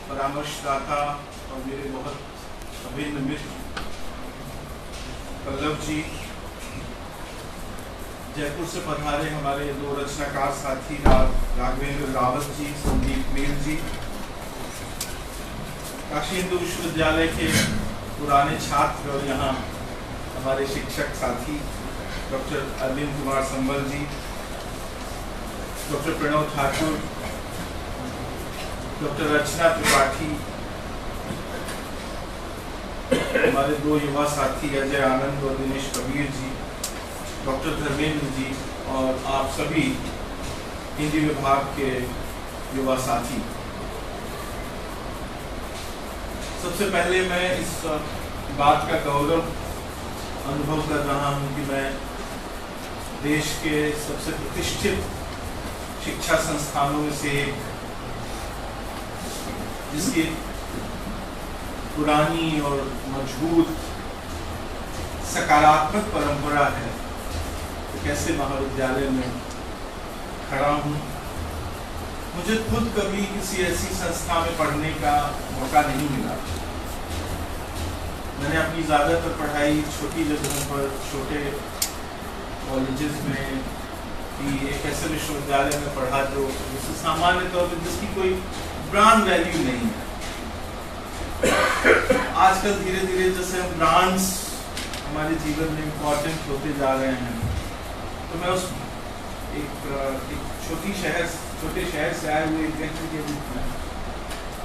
परामर्शदाता और मेरे बहुत अभिन्न मित्र पल्लव जी, जयपुर से पधारे हमारे दो रचनाकार साथी राघवेंद्र रावत जी, संदीप मीर जी, काशी हिंदू विश्वविद्यालय के पुराने छात्र और यहाँ हमारे शिक्षक साथी डॉक्टर अरविंद कुमार संबल जी, डॉक्टर प्रणव ठाकुर, डॉक्टर रचना त्रिपाठी, हमारे दो युवा साथी अजय आनंद और दिनेश कबीर जी, डॉक्टर धर्मेंद्र जी और आप सभी हिंदी विभाग के युवा साथी। सबसे पहले मैं इस बात का गौरव अनुभव कर रहा हूं कि मैं देश के सबसे प्रतिष्ठित शिक्षा संस्थानों में से एक, जिसकी पुरानी और मजबूत सकारात्मक परंपरा है, कैसे महाविद्यालय में खड़ा हूँ। मुझे खुद कभी किसी ऐसी संस्था में पढ़ने का मौका नहीं मिला। मैंने अपनी ज़्यादातर पढ़ाई छोटी जगहों पर, छोटे कॉलेजेस में कि एक ऐसे विश्वविद्यालय में पढ़ा जो जिससे सामान्य तौर पर जिसकी कोई ब्रांड वैल्यू नहीं है। आजकल धीरे धीरे जैसे हम ब्रांड्स हमारे जीवन में इम्पोर्टेंट होते जा रहे हैं, तो मैं उस एक छोटे शहर से आए हुए व्यक्ति के रूप में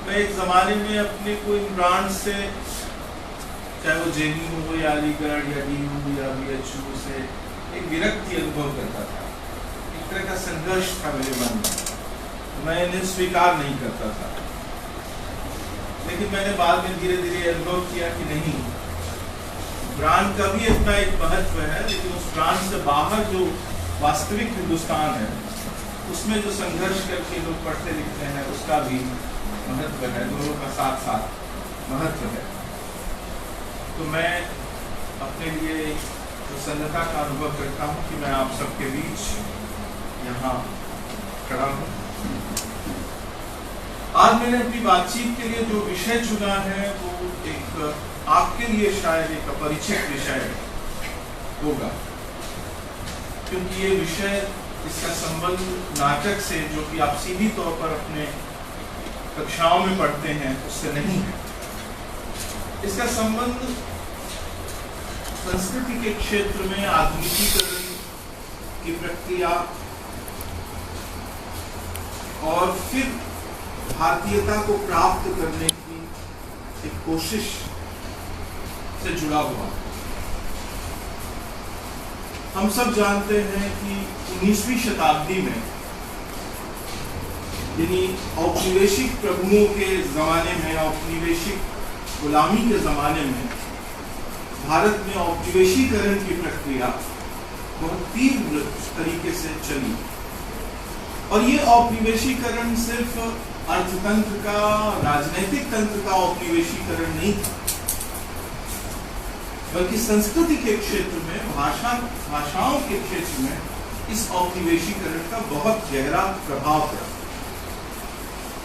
मैं एक ज़माने में अपने कोई ब्रांड से, चाहे वो जेएनयू हो या अलीगढ़ या डीयू या बीएचयू, से एक विरक्ति अनुभव करता था। एक तरह का संघर्ष था मेरे मन में, मैं इन्हें स्वीकार नहीं करता था। लेकिन मैंने बाद में धीरे धीरे अनुभव किया कि नहीं, ब्रांड का भी इतना एक महत्व है, लेकिन उस ब्रांड से बाहर जो वास्तविक हिंदुस्तान है, उसमें जो संघर्ष करके लोग पढ़ते लिखते हैं, उसका भी महत्व है, दोनों का साथ साथ महत्व है। तो मैं अपने लिए प्रसन्नता का अनुभव करता हूँ कि मैं आप सबके बीच यहाँ खड़ा हूँ। आज मैंने अपनी बातचीत के लिए जो विषय चुना है वो एक आपके लिए शायद एक अपरिचित विषय होगा, क्योंकि ये विषय, इसका संबंध नाटक से, जो कि आप सीधी तौर पर अपने कक्षाओं में पढ़ते हैं, उससे नहीं है। इसका संबंध संस्कृति के क्षेत्र में आधुनिकीकरण की प्रक्रिया और फिर भारतीयता को प्राप्त करने की एक कोशिश से जुड़ा हुआ। हम सब जानते हैं कि 19वीं शताब्दी में, यानी औपनिवेशिक प्रभुओं के जमाने में, औपनिवेशिक गुलामी के जमाने में, भारत में औपनिवेशीकरण की प्रक्रिया बहुत तीव्र तरीके से चली। और ये औपनिवेशीकरण सिर्फ अर्थतंत्र का, राजनीतिक तंत्र का औपनिवेशीकरण नहीं था, बल्कि संस्कृति के क्षेत्र में, भाषाओं के क्षेत्र में इस औपनिवेशीकरण का बहुत गहरा प्रभाव पड़ा।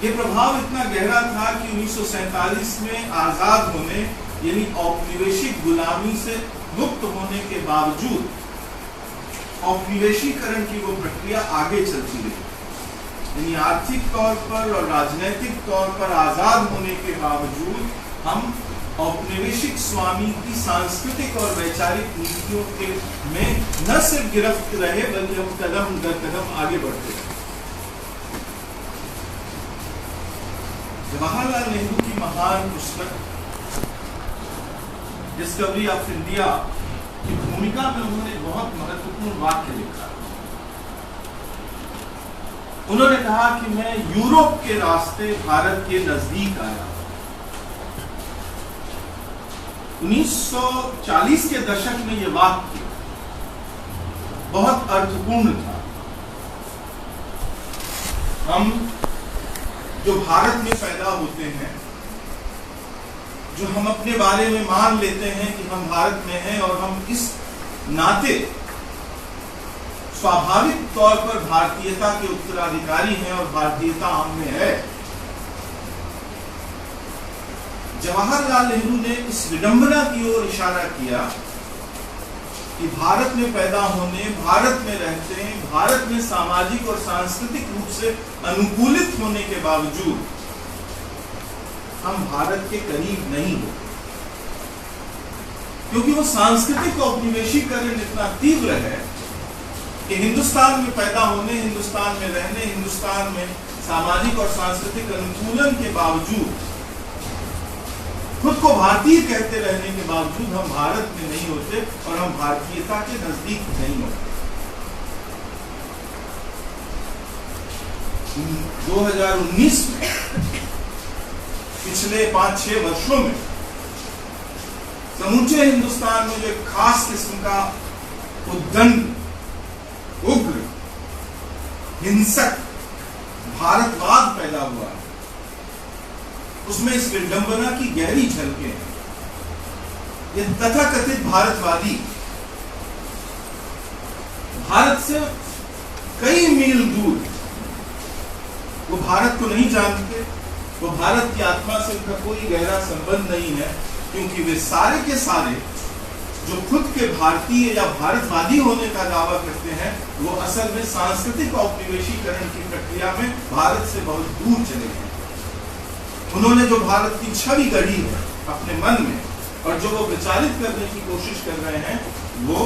ये प्रभाव इतना गहरा था कि 1947 में आजाद होने, यानी औपनिवेशिक गुलामी से मुक्त होने के बावजूद औपनिवेशीकरण की वो प्रक्रिया आगे चलती रही। यानी आर्थिक तौर पर और राजनीतिक तौर पर आजाद होने के बावजूद हम औपनिवेशिक स्वामी की सांस्कृतिक और वैचारिक नीतियों के में न सिर्फ गिरफ्त रहे, बल्कि हम कदम दर कदम आगे बढ़ते रहे। जवाहरलाल नेहरू की महान पुस्तक डिस्कवरी ऑफ इंडिया की भूमिका में उन्होंने बहुत महत्वपूर्ण वाक्य लिखा। उन्होंने कहा कि मैं यूरोप के रास्ते भारत के नजदीक आया। 1940 के दशक में यह वाक्य बहुत अर्थपूर्ण था। हम जो भारत में पैदा होते हैं, जो हम अपने बारे में मान लेते हैं कि हम भारत में हैं और हम इस नाते स्वाभाविक तौर पर भारतीयता के उत्तराधिकारी हैं और भारतीयता हम में है, जवाहरलाल नेहरू ने इस विडंबना की ओर इशारा किया कि भारत में पैदा होने, भारत में रहते, भारत में सामाजिक और सांस्कृतिक रूप से अनुकूलित होने के बावजूद हम भारत के करीब नहीं हो, क्योंकि वो सांस्कृतिक औपनिवेशीकरण इतना तीव्र है कि हिंदुस्तान में पैदा होने, हिंदुस्तान में रहने, हिंदुस्तान में सामाजिक और सांस्कृतिक अनुकूलन के बावजूद, खुद को भारतीय कहते रहने के बावजूद हम भारत में नहीं होते और हम भारतीयता के नजदीक नहीं होते। 2019 में पिछले 5-6 वर्षों में समूचे हिंदुस्तान में जो एक खास किस्म का उद्दंड, उग्र, हिंसक भारतवाद पैदा हुआ है, उसमें इस विडंबना की गहरी झलकें हैं। ये तथाकथित भारतवादी भारत से कई मील दूर, वो भारत को नहीं जानते, वो भारत की आत्मा से उनका कोई गहरा संबंध नहीं है, क्योंकि वे सारे के सारे जो खुद के भारतीय या भारतवादी होने का दावा करते हैं, वो असल में सांस्कृतिक औपनिवेशीकरण की प्रक्रिया में भारत से बहुत दूर चले गए। उन्होंने जो भारत की छवि गढ़ी है अपने मन में और जो वो विचारित करने की कोशिश कर रहे हैं, वो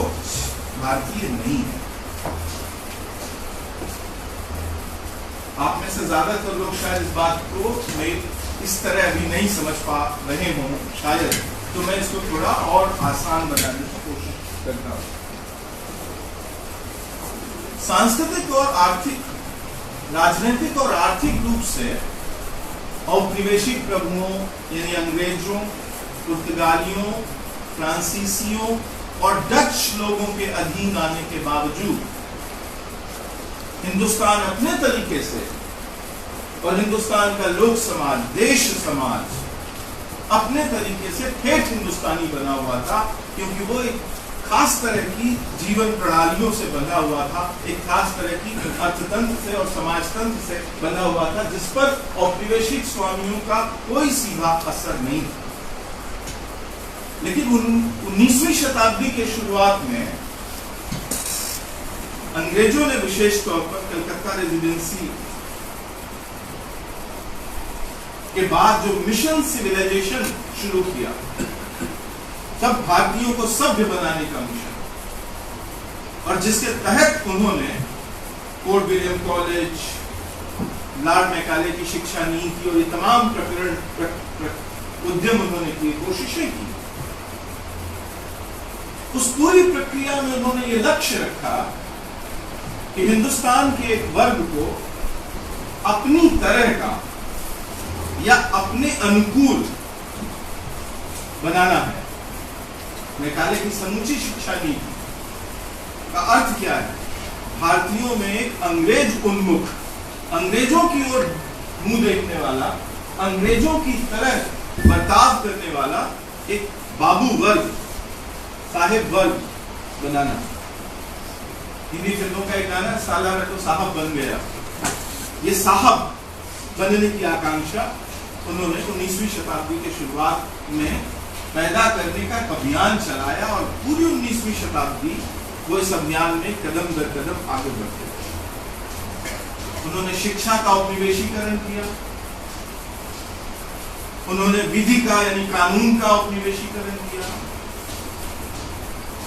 भारतीय नहीं है। आप में से ज्यादातर लोग शायद इस बात को मैं इस तरह अभी नहीं समझ पा रहे हों शायद, तो मैं इसको थोड़ा और आसान बनाने की कोशिश करता हूं। सांस्कृतिक और आर्थिक, राजनीतिक और आर्थिक रूप से औपनिवेशिक प्रभुओं यानी अंग्रेजों, पुर्तगालियों, फ्रांसीसियों और डच लोगों के अधीन आने के बावजूद हिंदुस्तान अपने तरीके से और हिंदुस्तान का लोक समाज, देश समाज अपने तरीके से ठेठ हिंदुस्तानी बना हुआ था, क्योंकि वो एक खास तरह की जीवन प्रणालियों से बना हुआ था, एक खास तरह की अर्थतंत्र से और समाजतंत्र से बना हुआ था, जिस पर औपनिवेशिक स्वामियों का कोई सीधा असर नहीं था। लेकिन 19वीं शताब्दी के शुरुआत में अंग्रेजों ने विशेष तौर पर कलकत्ता रेजिडेंसी के बाद जो मिशन सिविलाइजेशन शुरू किया, सब भारतीयों को सभ्य बनाने का मिशन, और जिसके तहत उन्होंने fort William college, Lord Macaulay की शिक्षा नीति और ये तमाम उद्यम उन्होंने किए, कोशिशें की। उस पूरी प्रक्रिया में उन्होंने ये लक्ष्य रखा कि हिंदुस्तान के एक वर्ग को अपनी तरह का या अपने अनुकूल बनाना है। मैकाले की समूची शिक्षा नीति का अर्थ क्या है? भारतीयों में एक अंग्रेज उन्मुख, अंग्रेजों की ओर मुंह देखने वाला, अंग्रेजों की तरह बर्ताव करने वाला एक बाबू वर्ग, साहेब वर्ग बनाना। हिंदी फिल्मों का एक गाना, साला मैं तो साहब बन गया। ये साहब बनने की आकांक्षा उन्होंने 19वीं शताब्दी के शुरुआत में पैदा करने का अभियान चलाया, और पूरी 19वीं शताब्दी वो इस अभियान में कदम दर कदम आगे बढ़ते थे। उन्होंने शिक्षा का औपनिवेशीकरण किया, उन्होंने विधि का यानी कानून का औपनिवेशीकरण किया,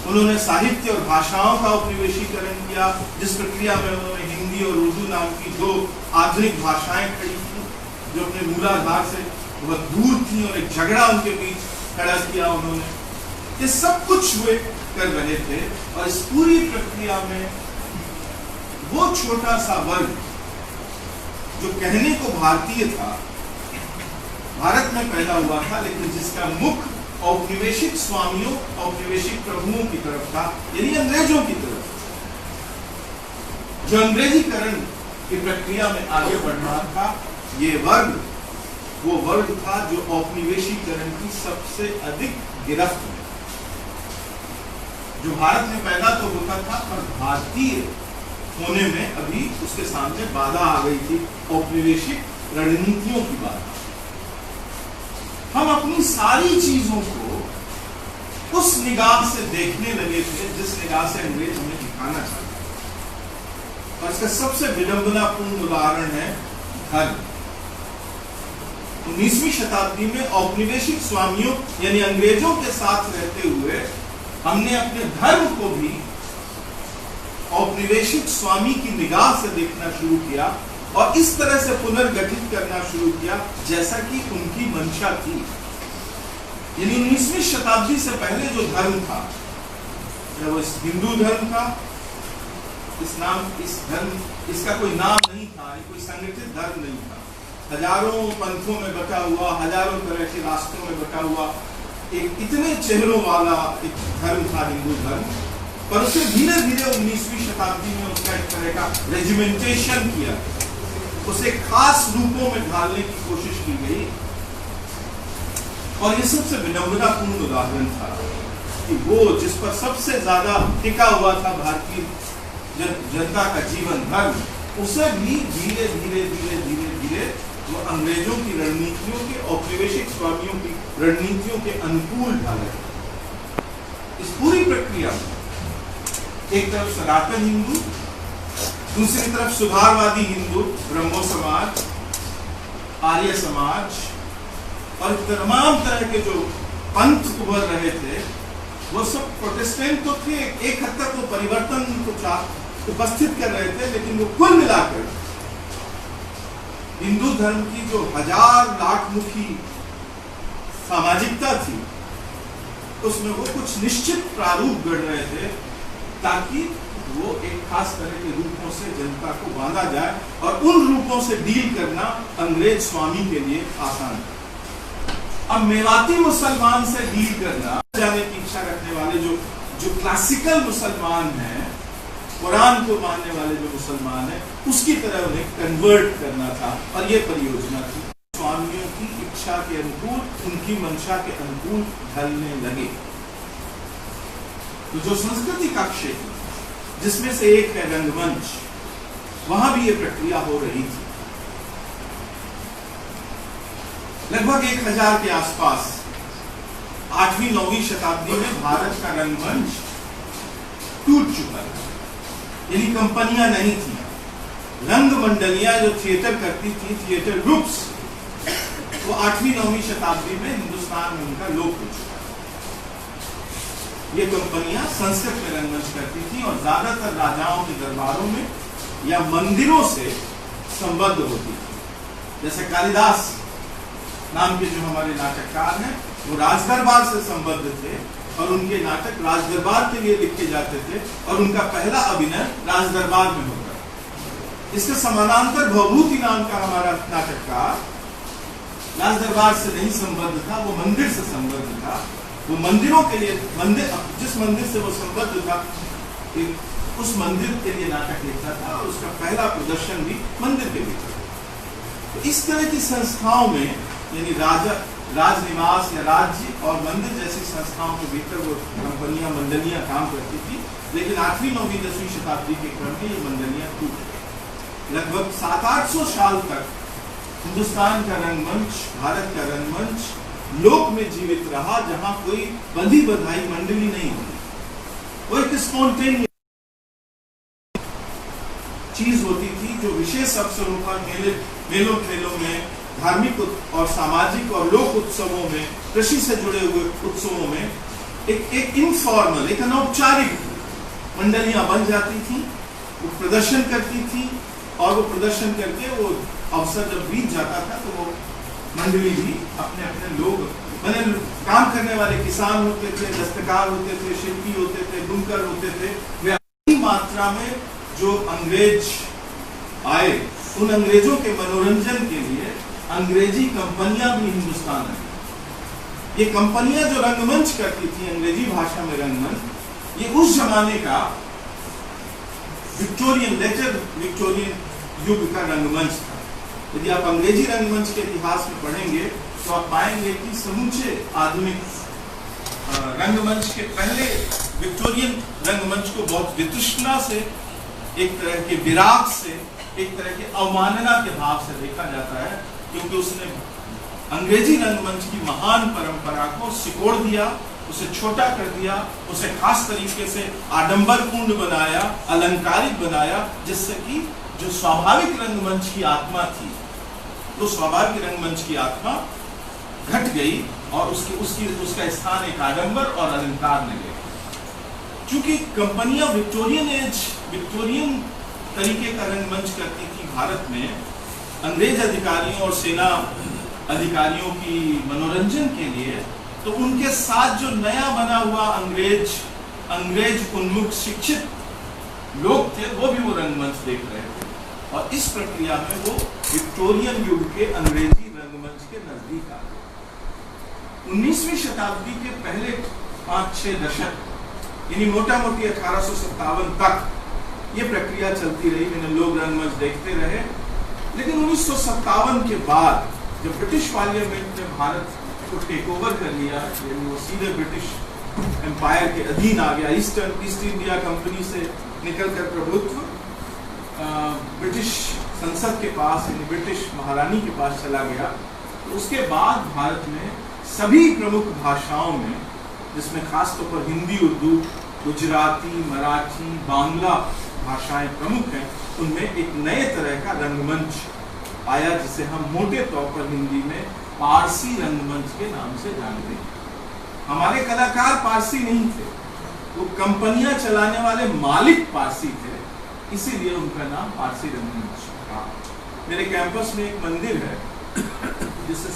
उन्होंने साहित्य और भाषाओं का औपनिवेशीकरण किया, जिस प्रक्रिया में उन्होंने हिंदी और उर्दू नाम की दो आधुनिक भाषाएं खड़ी की जो अपने मूलाधार से बहुत दूर थी, और एक झगड़ा उनके बीच खड़ा किया उन्होंने। ये सब कुछ वे कर रहे थे, और इस पूरी प्रक्रिया में वो छोटा सा वर्ग जो कहने को भारतीय था, भारत में पैदा हुआ था, लेकिन जिसका मुख औपनिवेशिक स्वामियों, औपनिवेशिक प्रभुओं की तरफ था, यानी अंग्रेजों की तरफ, जो अंग्रेजीकरण की प्रक्रिया में आगे बढ़ रहा था, ये वर्ग वो वर्ग था जो औपनिवेशीकरण की सबसे अधिक गिरफ्त में, जो भारत में पैदा तो होता था पर भारतीय होने में अभी उसके सामने बाधा आ गई थी, औपनिवेशिक रणनीतियों की बाधा। हम अपनी सारी चीजों को उस निगाह से देखने लगे थे जिस निगाह से अंग्रेज हमें दिखाना चाहते। और इसका सबसे विडंबनापूर्ण उदाहरण है धर्म। 19वीं शताब्दी में औपनिवेशिक स्वामियों यानी अंग्रेजों के साथ रहते हुए हमने अपने धर्म को भी औपनिवेशिक स्वामी की निगाह से देखना शुरू किया और इस तरह से पुनर्गठित करना शुरू किया जैसा कि उनकी मंशा थी। यानी 19वीं शताब्दी से पहले जो धर्म था, वो हिंदू धर्म था, इस धर्म इसका कोई नाम नहीं था, कोई संगठित धर्म नहीं था। हजारों पंथों में बटा हुआ, हजारों तरह के रास्तों में बटा हुआ एक इतने चेहरों वाला एक धर्म था हिंदू धर्म। पर उसे धीरे धीरे 19वीं शताब्दी में उसका एक तरह का रेजिमेंटेशन किया, उसे खास रूपों में ढालने की कोशिश की गई। और ये सबसे विडंबनापूर्ण उदाहरण था कि वो जिस पर सबसे ज्यादा टिका हुआ था भारतीय जनता का जीवन धर्म, उसे भी धीरे धीरे धीरे धीरे धीरे वो अंग्रेजों की रणनीतियों के, औपनिवेशिक स्वामियों की रणनीतियों के अनुकूल ढाला। इस पूरी प्रक्रिया में एक तरफ सनातन हिंदू, दूसरी तरफ सुधारवादी हिंदू, ब्रह्मो समाज, आर्य समाज और तमाम तरह के जो पंथ उभर रहे थे, वो सब प्रोटेस्टेंट तो थे, एक हद तक वो परिवर्तन को उपस्थित कर रहे थे, लेकिन वो कुल मिलाकर हिंदू धर्म की जो हजार लाख मुखी सामाजिकता थी, उसमें वो कुछ निश्चित प्रारूप गढ़ रहे थे ताकि वो एक खास तरह के रूपों से जनता को बांधा जाए और उन रूपों से डील करना अंग्रेज स्वामी के लिए आसान था। अब मेवाती मुसलमान से डील करना जाने की इच्छा रखने वाले जो क्लासिकल मुसलमान हैं, कुरान को मानने वाले जो मुसलमान हैं, उसकी तरह उन्हें कन्वर्ट करना था और ये परियोजना थी। स्वामियों की इच्छा के अनुकूल, उनकी मंशा के अनुकूल ढलने लगे। तो जो संस्कृति का क्षेत्र जिसमें से एक है रंगमंच, वहां भी ये प्रक्रिया हो रही थी। लगभग 1000 के आसपास 8वीं-9वीं शताब्दी में भारत का रंगमंच टूट चुका था, यानी कंपनियां नहीं थी। रंग मंडलियां जो थिएटर करती थी, थिएटर ग्रुप्स, वो 8वीं-9वीं शताब्दी में हिंदुस्तान में उनका लोप हो चुका। ये कंपनियां संस्कृत में रंगमंच करती थी और ज्यादातर राजाओं के दरबारों में या मंदिरों से संबद्ध होती थी। जैसे कालिदास नाम के जो हमारे नाटककार हैं, वो राजदरबार से संबद्ध थे और उनके नाटक राजदरबार के लिए लिखे जाते थे और उनका पहला अभिनय राजदरबार में होता। इसके समानांतर भवभूति नाम का हमारा नाटककार राजदरबार से नहीं संबद्ध था, वो मंदिर से संबद्ध था। वो मंदिरों के लिए, जिस मंदिर से वो संबद्ध था, उस मंदिर के लिए नाटक लिखता था और उसका पहला प्रदर्शन भी मंदिर के लिए था। तो इस तरह की संस्थाओं में, यानी राजनिवास या राज्य और मंदिर जैसी संस्थाओं के भीतर वो कंपनियां, मंडलियां काम करती थी। लेकिन 8वीं, 9वीं, 10वीं शताब्दी के क्रम में ये मंडलियां टूट गई। लगभग 700-800 साल तक हिंदुस्तान का रंगमंच, भारत का रंगमंच लोक में जीवित रहा, जहां कोई बंधी बधाई मंडली नहीं होती, वो एक स्पॉन्टेनियस चीज होती थी जो विशेष अवसरों पर, मेलों खेलों में, धार्मिक और सामाजिक और लोक उत्सवों में, कृषि से जुड़े हुए उत्सवों में एक इनफॉर्मल, एक अनौपचारिक मंडलियां बन जाती थी, वो प्रदर्शन करती थी और वो प्रदर्शन करके वो अवसर जब बीत जाता था तो वो मंडली भी अपने अपने लोग, मैंने काम करने वाले किसान होते थे, दस्तकार होते थे, शिल्पी होते थे, बुनकर होते थे, वे अपनी मात्रा में जो अंग्रेज आए, उन अंग्रेजों के मनोरंजन के लिए अंग्रेजी कंपनियां भी हिंदुस्तान आई। ये कंपनियां जो रंगमंच करती थी, अंग्रेजी भाषा में रंगमंच, ये उस जमाने का विक्टोरियन युग का रंगमंच था। यदि आप अंग्रेजी रंगमंच के इतिहास में पढ़ेंगे तो आप पाएंगे कि समूचे आधुनिक रंगमंच के पहले विक्टोरियन रंगमंच को बहुत वितृष्णा से, एक तरह के विराग से, एक तरह के अवमानना के भाव से देखा जाता है, क्योंकि उसने अंग्रेजी रंगमंच की महान परंपरा को सिकोड़ दिया, उसे छोटा कर दिया, उसे खास तरीके से आडंबरपूर्ण बनाया, अलंकारिक बनाया, जिससे कि जो स्वाभाविक रंगमंच की आत्मा थी, तो स्वाभाविक रंगमंच की आत्मा घट गई और उसका स्थान एक आडंबर और अलंकार में ले गया। चूंकि कंपनियां विक्टोरियन तरीके का रंगमंच करती थी भारत में, अंग्रेज अधिकारियों और सेना अधिकारियों की मनोरंजन के लिए, तो उनके साथ जो नया बना हुआ अंग्रेज उन्मुख शिक्षित लोग थे, वो भी वो रंगमंच देख रहे थे, और इस प्रक्रिया में वो विक्टोरियन युग के अंग्रेजी रंगमंच के नजदीक आ गए। 19वीं शताब्दी के पहले 5-6 दशक, यानी मोटा मोटी 1857 तक ये प्रक्रिया चलती रही, मैंने लोग रंगमंच देखते रहे। लेकिन 1957 के बाद जब ब्रिटिश पार्लियामेंट ने भारत को टेक ओवर कर लिया, यानी वो सीधे ब्रिटिश एम्पायर के अधीन आ गया, ईस्ट इंडिया कंपनी से निकलकर प्रभुत्व ब्रिटिश संसद के पास, यानी ब्रिटिश महारानी के पास चला गया। तो उसके बाद भारत में सभी प्रमुख भाषाओं में, जिसमें खासतौर पर हिंदी, उर्दू, गुजराती, मराठी, बांग्ला भाषाएं प्रमुख हैं, उनमें एक नए तरह का रंगमंच आया, जिसे हम मोटे तौर पर हिंदी में पारसी रंगमंच के नाम से जानते हैं। हमारे कलाकार पारसी नहीं थे, वो कंपनियां चलाने वाले मालिक पारसी थे, इसीलिए उनका नाम पारसी रंगमंच था। मेरे कैंपस में एक मंदिर है जिसे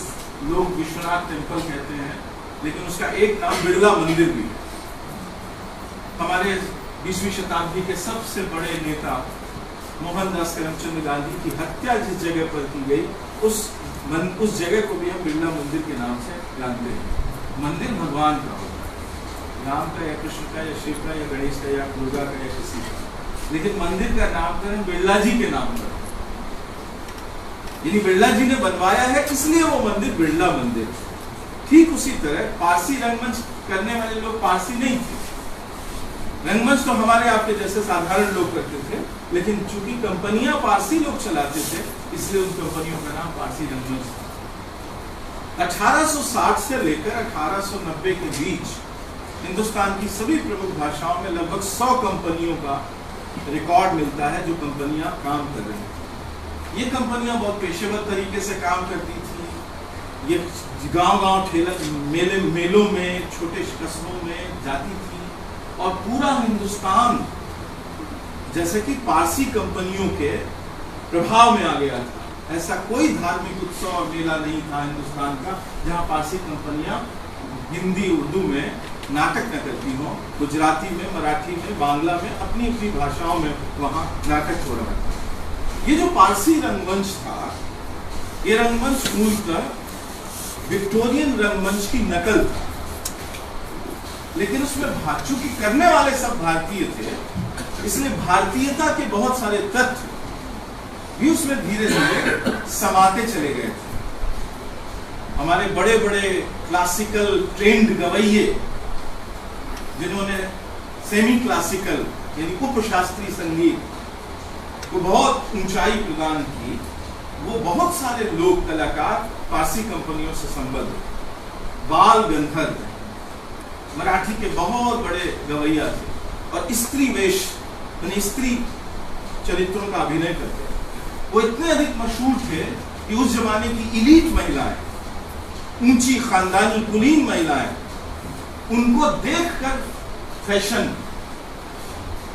लोग विश्वनाथ टेम्पल कहते हैं, लेकिन उसका एक नाम बिरला मंदिर भी है। हमारे 20वीं शताब्दी के सबसे बड़े नेता मोहनदास करमचंद गांधी की हत्या जिस जगह पर की गई, उस जगह को भी हम बिरला मंदिर के नाम से जानते हैं। मंदिर भगवान का होता है, राम का या कृष्ण का या शिव का या गणेश का या दुर्गा का या किसी का, लेकिन मंदिर का नामकरण बिरला जी के नाम पर, यानी बिरला जी ने बनवाया है, इसलिए वो मंदिर बिरला मंदिर। ठीक उसी तरह पारसी रंगमंच करने वाले लोग पारसी नहीं थे। रंगमंच तो हमारे आपके जैसे साधारण लोग करते थे, लेकिन चूंकि कंपनियां पारसी लोग चलाते थे, इसलिए उन कंपनियों का नाम पारसी रंगमंच था। 1860 से लेकर 1890 के बीच हिंदुस्तान की सभी प्रमुख भाषाओं में लगभग 100 कंपनियों का रिकॉर्ड मिलता है जो कंपनियां काम कर रही हैं। ये कंपनियां बहुत पेशेवर तरीके से काम करती थी। ये गांव-गांव मेलों में, छोटे कस्बों में जाती थी, और पूरा हिंदुस्तान जैसे कि पारसी कंपनियों के प्रभाव में आ गया था। ऐसा कोई धार्मिक उत्सव और मेला नहीं था हिंदुस्तान का जहां पारसी कंपनियां हिंदी, उर्दू में नाटक न करती हों, गुजराती में, मराठी में, बांग्ला में, अपनी अपनी भाषाओं में वहां नाटक हो रहा था। ये जो पारसी रंगमंच था, ये रंगमंच मूलतः विक्टोरियन रंगमंच की नकल था, लेकिन उसमें चूंकि करने वाले सब भारतीय थे, इसलिए भारतीयता के बहुत सारे तत्व भी उसमें धीरे धीरे समाते चले गए थे। हमारे बड़े बड़े क्लासिकल ट्रेंड गवैये, जिन्होंने सेमी क्लासिकल यानी उपशास्त्रीय संगीत को बहुत ऊंचाई प्रदान की, वो बहुत सारे लोग कलाकार पारसी कंपनियों से संबद्ध। बाल गंधर्व मराठी के बहुत बड़े गवैया थे, और स्त्री वेश यानी स्त्री चरित्रों का अभिनय करते थे। वो इतने अधिक मशहूर थे कि उस जमाने की इलीट महिलाएं, ऊंची खानदानी कुलीन महिलाएं, उनको देखकर फैशन,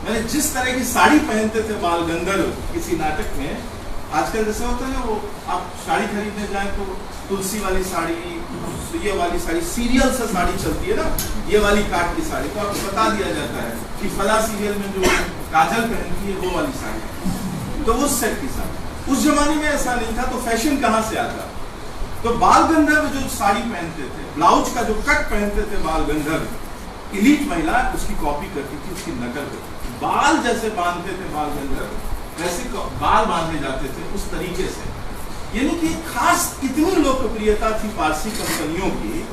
मैंने जिस तरह की साड़ी पहनते थे बाल गंधर्व किसी नाटक में, आजकल जैसे होता है वो आप साड़ी खरीदने जाए तो तुलसी वाली साड़ी, ये वाली साड़ी, सीरियल से साड़ी चलती है ना, ये वाली काट की साड़ी, तो आपको बता दिया जाता है कि फला सीरियल में जो काजल पहनती है वो वाली साड़ी, तो उस सेट की साड़ी। उस जमाने में ऐसा नहीं था, तो फैशन कहाँ से आता? तो बाल गंधर्व जो साड़ी पहनते थे, ब्लाउज का जो कट पहनते थे बाल गंधर्व, इलीट महिला उसकी कॉपी करती थी, उसकी नकल करती थी। बाल जैसे बांधते थे बाल गंधर्व, वैसे बाल बांधे जाते थे उस तरीके से। यानी कि खास इतनी लोकप्रियता थी पारसी कंपनियों की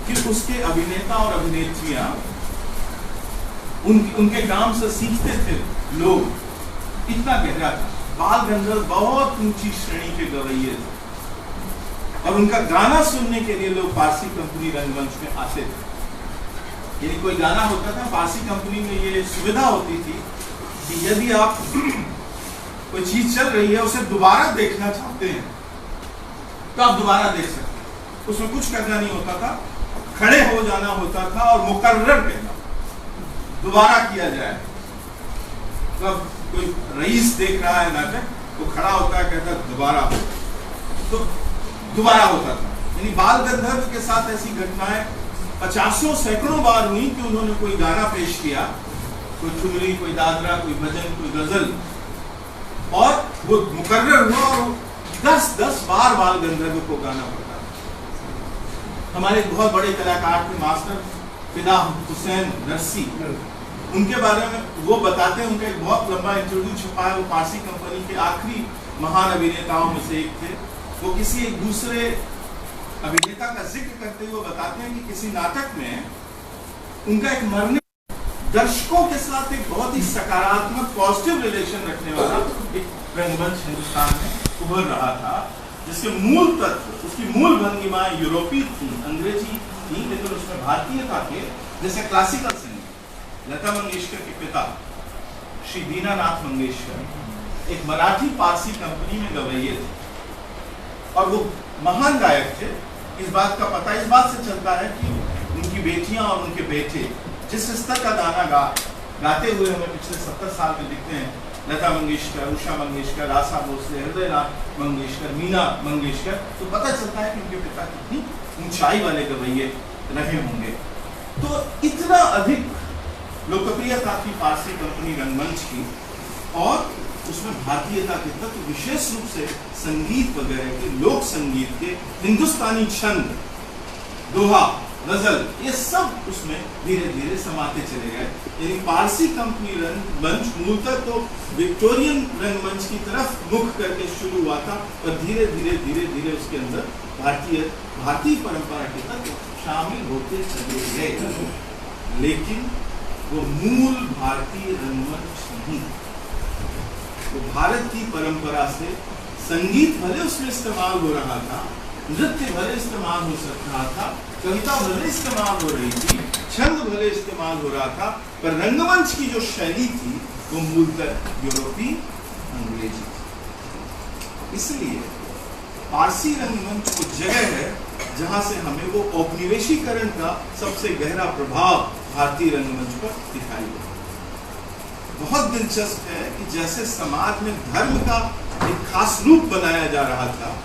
कि उसके अभिनेता और अभिनेत्रियां उनके काम से सीखते थे लोग, इतना गहरा था। बाल गंधर्व बहुत ऊंची श्रेणी के गवैये थे। और उनका गाना सुनने के लिए लोग पारसी कंपनी रंगमंच में आते थे। यदि कोई गाना होता था, पारसी कंपनी में ये सुविधा होती थी कि यदि आप कोई चीज चल रही है उसे दोबारा देखना चाहते हैं तो आप दोबारा देख सकते हैं। उसमें कुछ करना नहीं होता था, खड़े हो जाना होता था और मुकर्रर कहना दोबारा किया जाए। तो कोई रईस देख रहा है नाटक, तो खड़ा होता है, कहता है दोबारा, तो दोबारा होता था। यानी बाल गंधर्व के साथ ऐसी घटनाएं 50 सैकड़ों बार हुई कि उन्होंने कोई गाना पेश किया, कोई ठुमरी, कोई दादरा, कोई भजन, कोई गजल, और वो मुकर्रर हुआ और 10-10 बार बाल गंधर्व को गाना पड़ता। हमारे बहुत बड़े कलाकार थे मास्टर फिदा हुसैन नरसी, उनके बारे में वो बताते हैं, उनका एक बहुत लंबा इंटरव्यू छपा है। वो पारसी कंपनी के आखिरी महान अभिनेताओं में से एक थे। वो किसी एक दूसरे अभिनेता का जिक्र करते हुए बताते हैं कि किसी नाटक में उनका एक मरने दर्शकों के साथ एक बहुत ही सकारात्मक पॉजिटिव रिलेशन रखने वाला एक रंगमंच हिंदुस्तान में उभर रहा था, जिसके मूल तत्व, उसकी मूल भंगिमाएं यूरोपीय थी, अंग्रेजी थी, लेकिन उसमें भारतीयता के, जैसे क्लासिकल संगीत। लता मंगेशकर के पिता श्री दीनानाथ मंगेशकर एक मराठी पारसी कंपनी में गवैये थे और वो महान गायक थे। इस बात का पता इस बात से चलता है कि उनकी बेटियां और उनके बेटे जिस स्तर का गाना गाते हुए हमें पिछले 70 साल में दिखते हैं, लता मंगेशकर, उषा मंगेशकर, आशा भोसले, हृदयनाथ मंगेशकर, मीना मंगेशकर, तो पता चलता है कि उनके पिता कितनी ऊंचाई वाले गवैये रहे होंगे। तो इतना अधिक लोकप्रियता थी पारसी कंपनी रंगमंच की, और उसमें भारतीयता के तत्व, विशेष रूप से संगीत वगैरह के, लोक संगीत के, हिंदुस्तानी छंद, दोहा, गजल, ये सब उसमें धीरे धीरे समाते चले गए। यानी पारसी कंपनी रंगमंच मूलतः तो विक्टोरियन रंगमंच की तरफ मुख करके शुरू हुआ था, और धीरे धीरे उसके अंदर भारतीय परंपरा के तत्व शामिल होते चले गए। लेकिन वो मूल भारतीय रंगमंच नहीं, तो भारत की परंपरा से संगीत भले उसमें इस्तेमाल हो रहा था, नृत्य भले इस्तेमाल हो सकता था, कविता भले इस्तेमाल हो रही थी, छंद भले इस्तेमाल हो रहा था, पर रंगमंच की जो शैली थी वो मूलतः यूरोपीय अंग्रेजी थी। इसलिए पारसी रंगमंच वो जगह है जहां से हमें वो औपनिवेशीकरण का सबसे गहरा प्रभाव भारतीय रंगमंच पर दिखाई देता है। बहुत दिलचस्प है कि जैसे समाज में धर्म का एक खास रूप बनाया जा रहा था,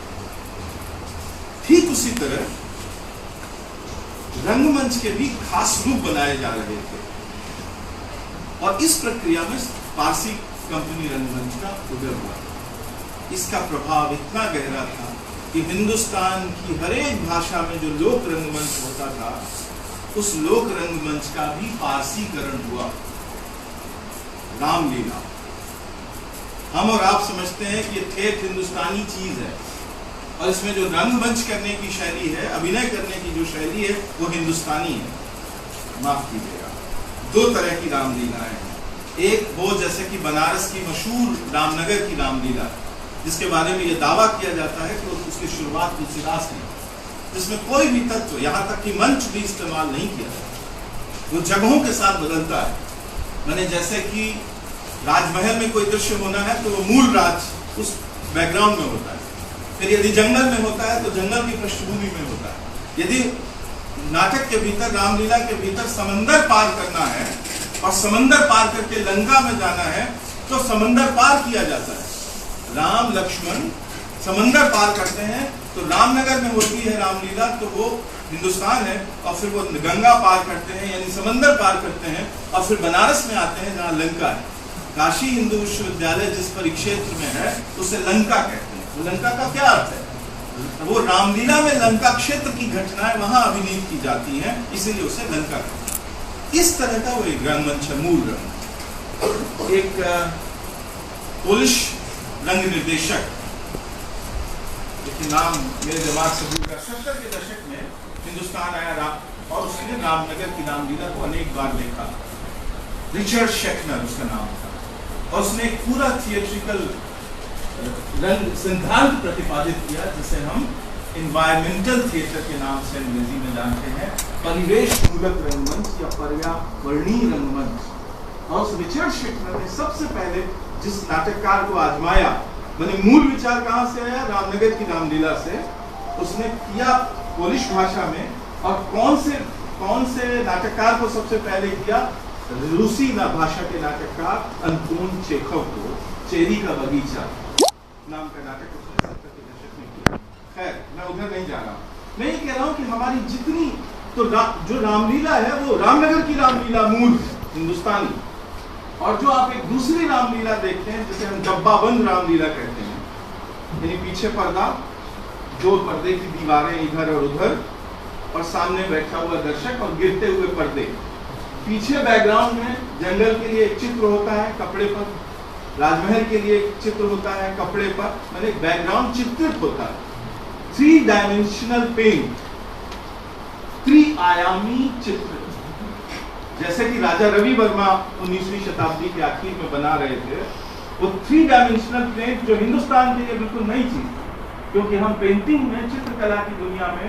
ठीक उसी तरह रंगमंच के भी खास रूप बनाए जा रहे थे, और इस प्रक्रिया में पारसी कंपनी रंगमंच का उदय हुआ। इसका प्रभाव इतना गहरा था कि हिंदुस्तान की हर एक भाषा में जो लोक रंगमंच होता था, उस लोक रंगमंच का भी पारसीकरण हुआ। रामलीला, हम और आप समझते हैं कि ये ठेठ हिंदुस्तानी चीज है, और इसमें जो रंगमंच करने की शैली है, अभिनय करने की जो शैली है, वो हिंदुस्तानी है। माफ कीजिएगा, दो तरह की रामलीलाएं हैं। एक वो जैसे कि बनारस की मशहूर रामनगर की रामलीला, जिसके बारे में ये दावा किया जाता है कि उसकी शुरुआत तुलसीदास ने, जिसमें कोई भी तत्व, यहाँ तक कि मंच भी इस्तेमाल नहीं किया जाता, वो जगहों के साथ बदलता है। मैंने जैसे कि राजमहल में कोई दृश्य होना है तो वो मूल राज उस बैकग्राउंड में होता है, फिर यदि जंगल में होता है तो जंगल की पृष्ठभूमि में होता है। यदि नाटक के भीतर, रामलीला के भीतर समंदर पार करना है और समंदर पार करके लंका में जाना है, तो समंदर पार किया जाता है। राम लक्ष्मण समंदर पार करते हैं, तो रामनगर में होती है रामलीला, तो वो हिंदुस्तान है, और फिर वो गंगा पार करते हैं यानी समंदर पार करते हैं, और फिर बनारस में आते हैं जहाँ लंका है। काशी हिंदू विश्वविद्यालय जिस परिक्षेत्र में है उसे लंका कहते हैं। तो लंका का क्या अर्थ है? वो रामलीला में लंका क्षेत्र की घटनाएं वहां अभिनीत की जाती हैं, इसीलिए उसे लंका कहते हैं। इस तरह का वो एक रंगमंच है, मूल रंग। एक पोलिश रंग निर्देशक, नाम मेरे दिमाग से भूल गया, 70 के दशक में हिंदुस्तान आया और उसने रामनगर की रामलीला को अनेक बार देखा। रिचर्ड शेकनर उसका नाम था, और उसने एक पूरा थिएट्रिकल रंग सिद्धांत प्रतिपादित किया, जिसे हम एनवायरमेंटल थिएटर के नाम से अंग्रेजी में जानते हैं, परिवेश मूलक रंगमंच या पर्यावरणीय रंगमंच। और रिचर्ड शेकनर ने सबसे पहले जिस नाटककार को आजमाया, मैंने मूल विचार कहाँ से आया, रामनगर की रामलीला से, उसने किया पोलिश भाषा में। और कौन से नाटककार को सबसे पहले किया, रूसी भाषा के नाटककार अंतोन चेखव को चेरी का बगीचा नाम का नाटक उसने 70 के दशक में किया। खैर, मैं उधर नहीं जा रहा हूँ, मैं ये कह रहा हूँ कि हमारी जितनी तो जो रामलीला है वो रामनगर की रामलीला मूल हिंदुस्तानी, और जो आप एक दूसरी रामलीला देखते हैं जिसे हम डब्बाबंद रामलीला कहते हैं, यानी पीछे पर्दा, दो पर्दे की दीवारें इधर और उधर, और सामने बैठा हुआ दर्शक और गिरते हुए पर्दे, पीछे बैकग्राउंड में जंगल के लिए एक चित्र होता है कपड़े पर, राजमहल के लिए एक चित्र होता है कपड़े पर, मैंने बैकग्राउंड चित्रित होता है, 3 डायमेंशनल पेंट, त्रिआयामी चित्र, जैसे कि राजा रवि वर्मा 19वीं शताब्दी के आखिर में बना रहे थे। वो 3 डायमेंशनल पेंट जो हिंदुस्तान के लिए बिल्कुल नई चीज, क्योंकि हम पेंटिंग में, चित्रकला की दुनिया में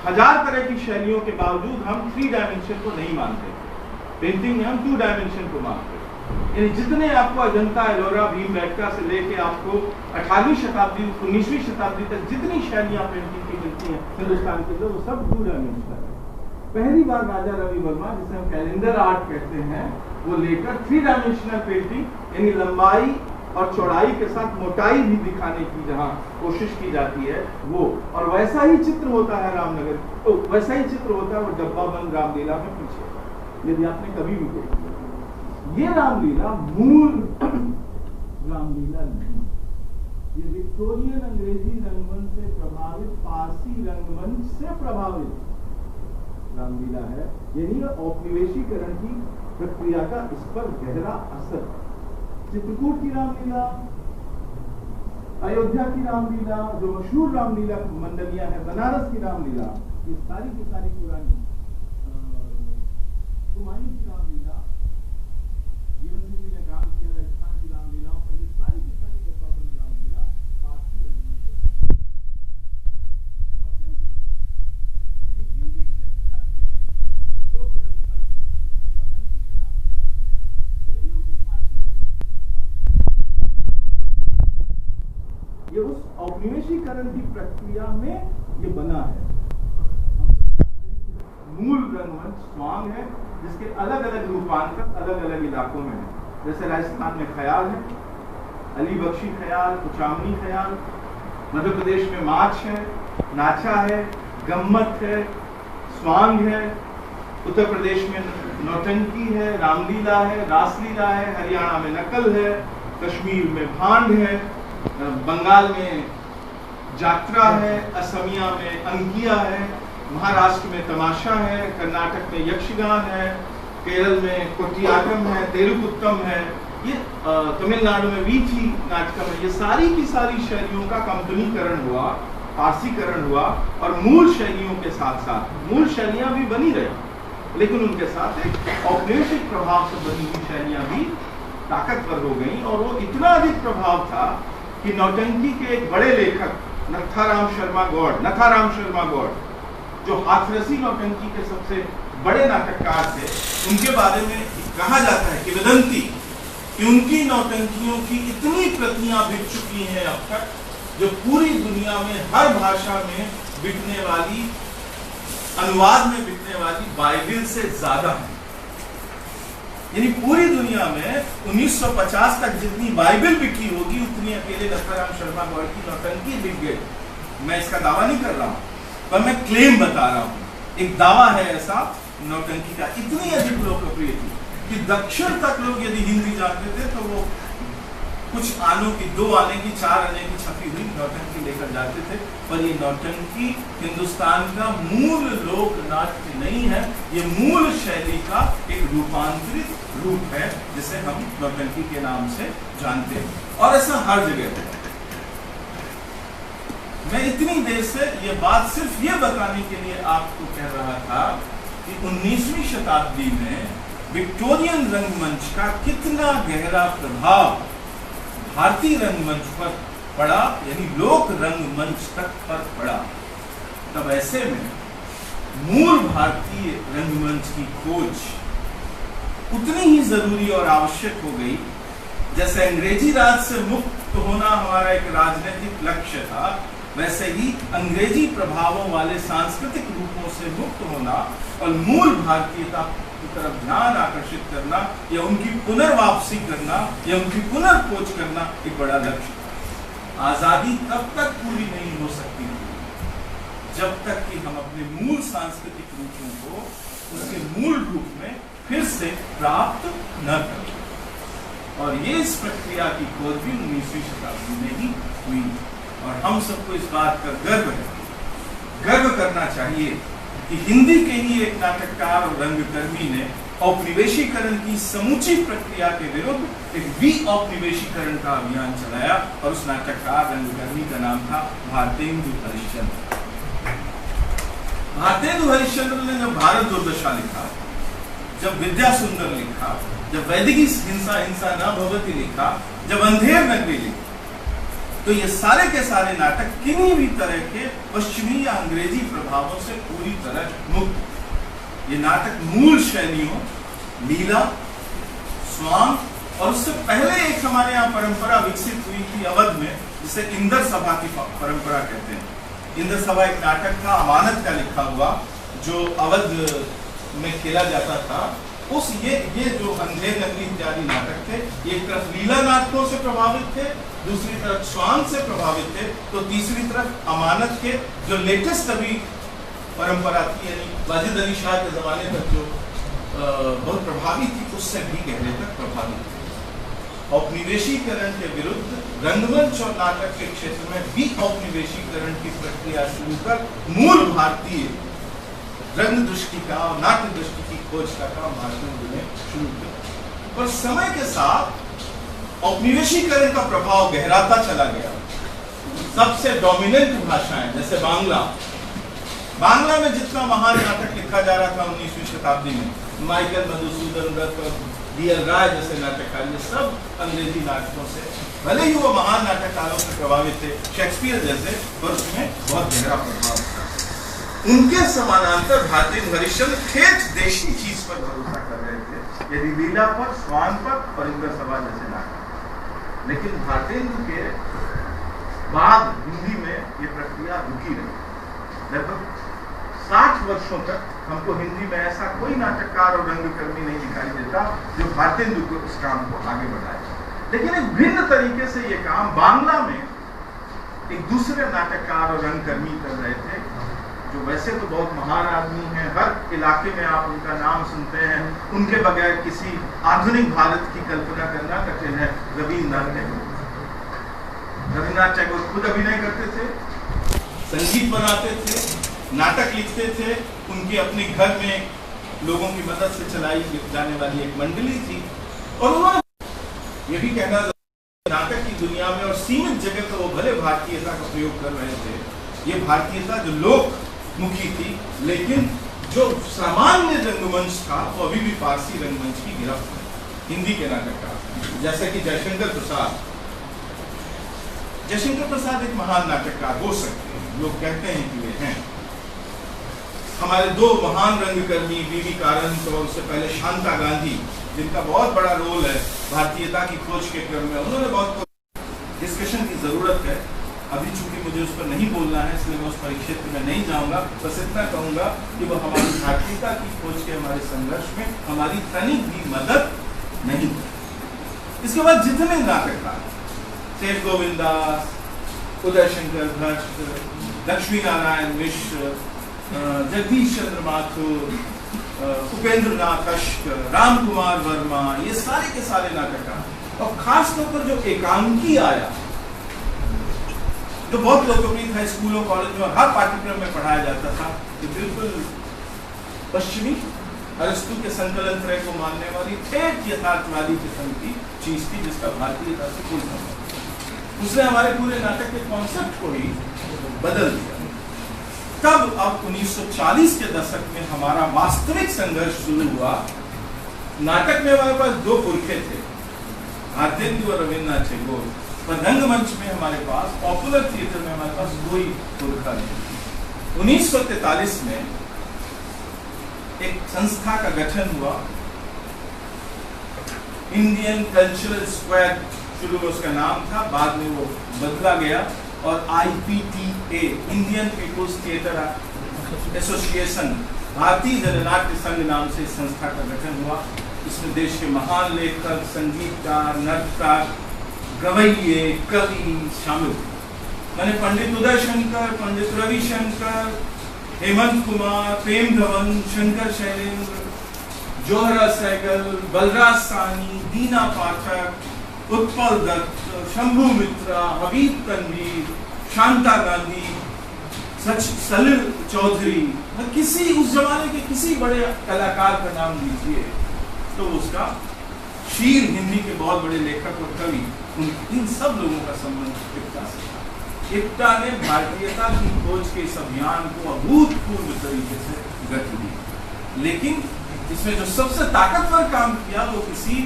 हजार तरह की शैलियों के बावजूद हम 3 डायमेंशन को नहीं मानते, पेंटिंग में हम 2 डायमेंशन को मानते हैं। यानी जितने आपको अजंता, एलोरा, भीमबेटका से लेके आपको 18वीं शताब्दी 19वीं शताब्दी तक जितनी शैलियां पेंटिंग की मिलती हैं हिंदुस्तान के अंदर, वो सब 2 डायमेंशनल है। पहली बार राजा रवि वर्मा, जिसे हम कैलेंडर आर्ट कहते हैं, वो लेकर 3 डायमेंशनल पेंटिंग, यानी लंबाई और चौड़ाई के साथ मोटाई भी दिखाने की जहां कोशिश की जाती है वो, और वैसा ही चित्र होता है रामनगर, तो वैसा ही चित्र होता है वो डब्बाबंद रामलीला में पीछे, यदि आपने कभी भी देखी। ये रामलीला मूल रामलीला नहीं, ये विक्टोरियन अंग्रेजी रंगमंच से प्रभावित, पारसी रंगमंच से प्रभावित रामलीला है। यानी औपनिवेशीकरण की प्रक्रिया का इस पर गहरा असर। चित्रकूट की रामलीला, अयोध्या की रामलीला, जो मशहूर रामलीला मंडलियां हैं, बनारस की रामलीला, ये सारी की सारी पुरानी, हुमायूं की रामलीला, जीवन सिंह जी ने काम किया राजस्थान की रामलीलाओं पर, ये सारी की सारी डब्बाबंद रामलीला पारसी रंगमंच से हिंदी क्षेत्र का के लोक रंगमंच नौटंकी के नाम से जानते हैं, ये भी उसी पारसी रंगमंच से प्रभावित है। ये उस औपनिवेशीकरण की प्रक्रिया में ये बना है। मूल रंगमंच स्वांग है, जिसके अलग अलग रूपांतर अलग अलग इलाकों में है। जैसे राजस्थान में ख्याल है, अली बख्शी ख्याल, कुचामनी ख्याल, मध्य प्रदेश में माच है, नाचा है, गम्मत है, स्वांग है, उत्तर प्रदेश में नौटंकी है, रामलीला है, रासलीला है, हरियाणा में नकल है, कश्मीर में भांड है, बंगाल में जात्रा है, असमिया में अंकिया है, महाराष्ट्र में तमाशा है, कर्नाटक में यक्षगान है, केरल में कोटियाटम है, तेलुगुत्तम है, ये तमिलनाडु में वीथी नाटकम है। ये सारी की सारी शैलियों का कंपनीकरण हुआ, पारसीकरण हुआ, और मूल शैलियों के साथ साथ मूल शैलियां भी बनी रही, लेकिन उनके साथ एक औपनिवेशिक प्रभाव से बनी हुई शैलियां भी ताकतवर हो गई। और वो इतना अधिक प्रभाव था कि नौटंकी के एक बड़े लेखक नथाराम शर्मा गौड़, जो हाथरसी नौटंकी के सबसे बड़े नाटककार थे, उनके बारे में कहा जाता है, किंवदंती, कि उनकी नौटंकियों की इतनी प्रतियां बिक चुकी हैं अब तक, जो पूरी दुनिया में हर भाषा में बिकने वाली, अनुवाद में बिकने वाली बाइबिल से ज्यादा है। यानी पूरी दुनिया में 1950 तक जितनी बाइबिल बिकी होगी, उतनी अकेले नथाराम शर्मा गौड़ की नौटंकी बिक गई। मैं इसका दावा नहीं कर रहा हूं, पर मैं क्लेम बता रहा हूं, एक दावा है ऐसा नौटंकी का। इतनी अधिक लोकप्रिय थी कि दक्षिण तक लोग यदि हिंदी जानते थे तो वो कुछ आनों की, 2 आने की, 4 आने की छपी हुई नौटंकी लेकर जाते थे। पर ये नौटंकी हिंदुस्तान का मूल लोक नाट्य नहीं है, ये मूल शैली का एक रूपांतरित रूप है, जिसे हम नौटंकी के नाम से जानते हैं। और ऐसा हर जगह है। मैं इतनी देर से ये बात सिर्फ ये बताने के लिए आपको कह रहा था कि 19वीं शताब्दी में विक्टोरियन रंगमंच का कितना गहरा प्रभाव भारतीय रंगमंच पर पड़ा, यानी लोक रंगमंच तक पर पड़ा। तब ऐसे में मूल भारतीय रंगमंच की खोज उतनी ही जरूरी और आवश्यक हो गई जैसे अंग्रेजी राज से मुक्त होना हमारा एक राजनीतिक लक्ष्य था, वैसे ही अंग्रेजी प्रभावों वाले सांस्कृतिक रूपों से मुक्त होना और मूल भारतीयता की तरफ ध्यान आकर्षित करना या उनकी पुनर्वापसी करना या उनकी पुनर्खोज करना एक बड़ा लक्ष्य था। आजादी तब तक पूरी नहीं हो सकती जब तक कि हम अपने मूल सांस्कृतिक रूपों को उसके मूल रूप में फिर से प्राप्त न करें। और ये इस प्रक्रिया की खोज भी 19वीं शताब्दी में ही हुई और हम सबको इस बात का गर्व करना चाहिए कि हिंदी के ही एक नाटककार और रंगकर्मी ने औपनिवेशीकरण की समूची प्रक्रिया के विरुद्ध एक विऔपनिवेशीकरण का अभियान चलाया और उस नाटककार रंगकर्मी का नाम था भारतेंदु हरिश्चंद्र। भारतेंदु हरिश्चंद्र ने जब भारत दुर्दशा लिखा, जब विद्या सुंदर लिखा, जब वैदिकी हिंसा हिंसा न भवति लिखा, जब अंधेर नगरी लिखी, तो ये सारे के सारे नाटक किन्हीं भी तरह के पश्चिमी या अंग्रेजी प्रभावों से पूरी तरह मुक्त। ये नाटक मूल शैलियों लीला, स्वांग और उससे पहले एक हमारे यहाँ परंपरा विकसित हुई थी अवध में, जिसे इंदर सभा की परंपरा कहते हैं। इंदर सभा एक नाटक था अमानत का लिखा हुआ जो अवध में खेला जाता था। उस ये जो अंधेर नगरी इत्यादि नाटक थे, एक तरफ लीला नाटकों से प्रभावित थे, दूसरी तरफ स्वांग से प्रभावित थे, तो तीसरी तरफ अमानत के जो लेटेस्ट अभी परंपरा थी यानी वाजिद अली शाह के जमाने तक जो बहुत प्रभावी थी, उससे भी गहरे तक प्रभावित थे। औपनिवेशीकरण के विरुद्ध रंगमंच और नाटक के क्षेत्र में भी औपनिवेशीकरण की प्रक्रिया शुरू कर मूल भारतीय रंग दृष्टि का और नाट्य दृष्टि की खोज का काम भारतेंदु ने शुरू किया। और समय के साथ औपनिवेशीकरण का प्रभाव गहराता चला गया। सबसे डोमिनेंट भाषाएं जैसे बांग्ला में जितना महान नाटक लिखा जा रहा था 19वीं शताब्दी में, माइकल मधुसूदन दत्त और डीएल राय जैसे नाटककार, ये सब अंग्रेजी नाटकों से भले ही वो महान नाटककारों से प्रभावित थे, शेक्सपियर जैसे, पर उसमें बहुत गहरा प्रभाव था। उनके समानांतर भारतेंदु हरिश्चंद्र ठेठ देशी चीज पर भरोसा कर रहे थे, यदि लीला पर, स्वांग पर और इंदर सभा जैसे नाटक। लेकिन भारतेंदु के बाद हिंदी में ये प्रक्रिया रुकी रही। लगभग 60 वर्षों तक हमको हिंदी में ऐसा कोई नाटककार और रंगकर्मी नहीं दिखाई देता जो भारतेंदु को इस काम को आगे बढ़ाए। लेकिन एक भिन्न तरीके से ये काम बांग्ला में एक दूसरे नाटककार और रंगकर्मी कर रहे थे, जो वैसे तो बहुत महान आदमी हैं, हर इलाके में आप उनका नाम सुनते हैं, उनके बगैर किसी आधुनिक भारत की कल्पना करना कठिन है। रविन्द्रनाथ टैगोर खुद अभिनय करते थे, संगीत बनाते थे, नाटक लिखते थे। उनके अपने घर में लोगों की मदद से चलाई जाने वाली एक मंडली थी और उन्होंने ये भी कहना नाटक की दुनिया में और सीमित जगह तो वो भले भारतीयता का प्रयोग कर रहे थे, ये भारतीयता जो लोक मुखी थी, लेकिन जो सामान्य रंगमंच था वो अभी भी फारसी रंगमंच की गिरफ्त है। हिंदी के नाटककार जैसे कि जयशंकर प्रसाद एक महान नाटककार हो सकते हैं, लोग कहते हैं कि वे हैं। हमारे दो महान रंगकर्मी वीवी कारंत और उससे पहले शांता गांधी, जिनका बहुत बड़ा रोल है भारतीयता की खोज के क्रम में, उन्होंने बहुत डिस्कशन की जरूरत है। अभी चूंकि मुझे उस पर नहीं बोलना है इसलिए मैं उस परिक्षेत्र में नहीं जाऊंगा, बस इतना कहूंगा कि वो हमारी भारतीयता की खोज के हमारे संघर्ष में हमारी तनिक भी मदद नहीं की। इसके बाद जितने नाटककार शेष गोविंद दास, उदय शंकर भट्ट, लक्ष्मी नारायण मिश्र, जगदीश चंद्र माथुर, उपेंद्र नाथ कश्यप, राम कुमार वर्मा, ये सारे के सारे नाटककार और खास तौर पर जो एकांकी आया जो बहुत लोकप्रिय था स्कूलों कॉलेज में और हर पाठ्यक्रम में पढ़ाया जाता था, कि बिल्कुल पश्चिमी अरस्तु के संकलन त्रय को मानने वाली ठेठ यथार्थवादी किस्म की चीज थी जिसका भारतीयता से कोई संबंध। उसने हमारे पूरे नाटक के कॉन्सेप्ट को ही बदल दिया। तब अब 1940 के दशक में हमारा वास्तविक संघर्ष शुरू हुआ। नाटक में हमारे पास दो पुरखे थे, भारतेंदु और रविन्द्रनाथ टैगोर, पर रंगमंच में हमारे पास, पॉपुलर थिएटर में हमारे पास कोई पुरखा नहीं। 1943 में एक संस्था का गठन हुआ, इंडियन कल्चरल स्क्वायर शुरू में उसका नाम था, बाद में वो बदला गया और IPTA Indian people's theatre association भारतीय जननाट्य संघ नाम से इस संस्था का गठन हुआ। इसमें देश के महान लेखक, संगीतकार, नर्तक, गवैये, कवि शामिल थे। मैंने पंडित उदय शंकर, पंडित रविशंकर, हेमंत कुमार, प्रेम धवन, शंकर शैलेंद्र, जोहरा सहगल, बलराज साहनी, दीना पाठक, उत्पल दत्त, शंभू मित्रा, हबीब तनवीर, शांता गांधी, सलील चौधरी, किसी उस जमाने के किसी बड़े कलाकार का नाम लीजिए तो उसका शीर हिंदी के बहुत बड़े लेखक और कवि, इन सब लोगों का संबंध इप्टा से था। इप्टा ने भारतीयता की खोज के इस अभियान को अभूतपूर्व तरीके से गति दी, लेकिन इसमें जो सबसे ताकतवर काम किया वो किसी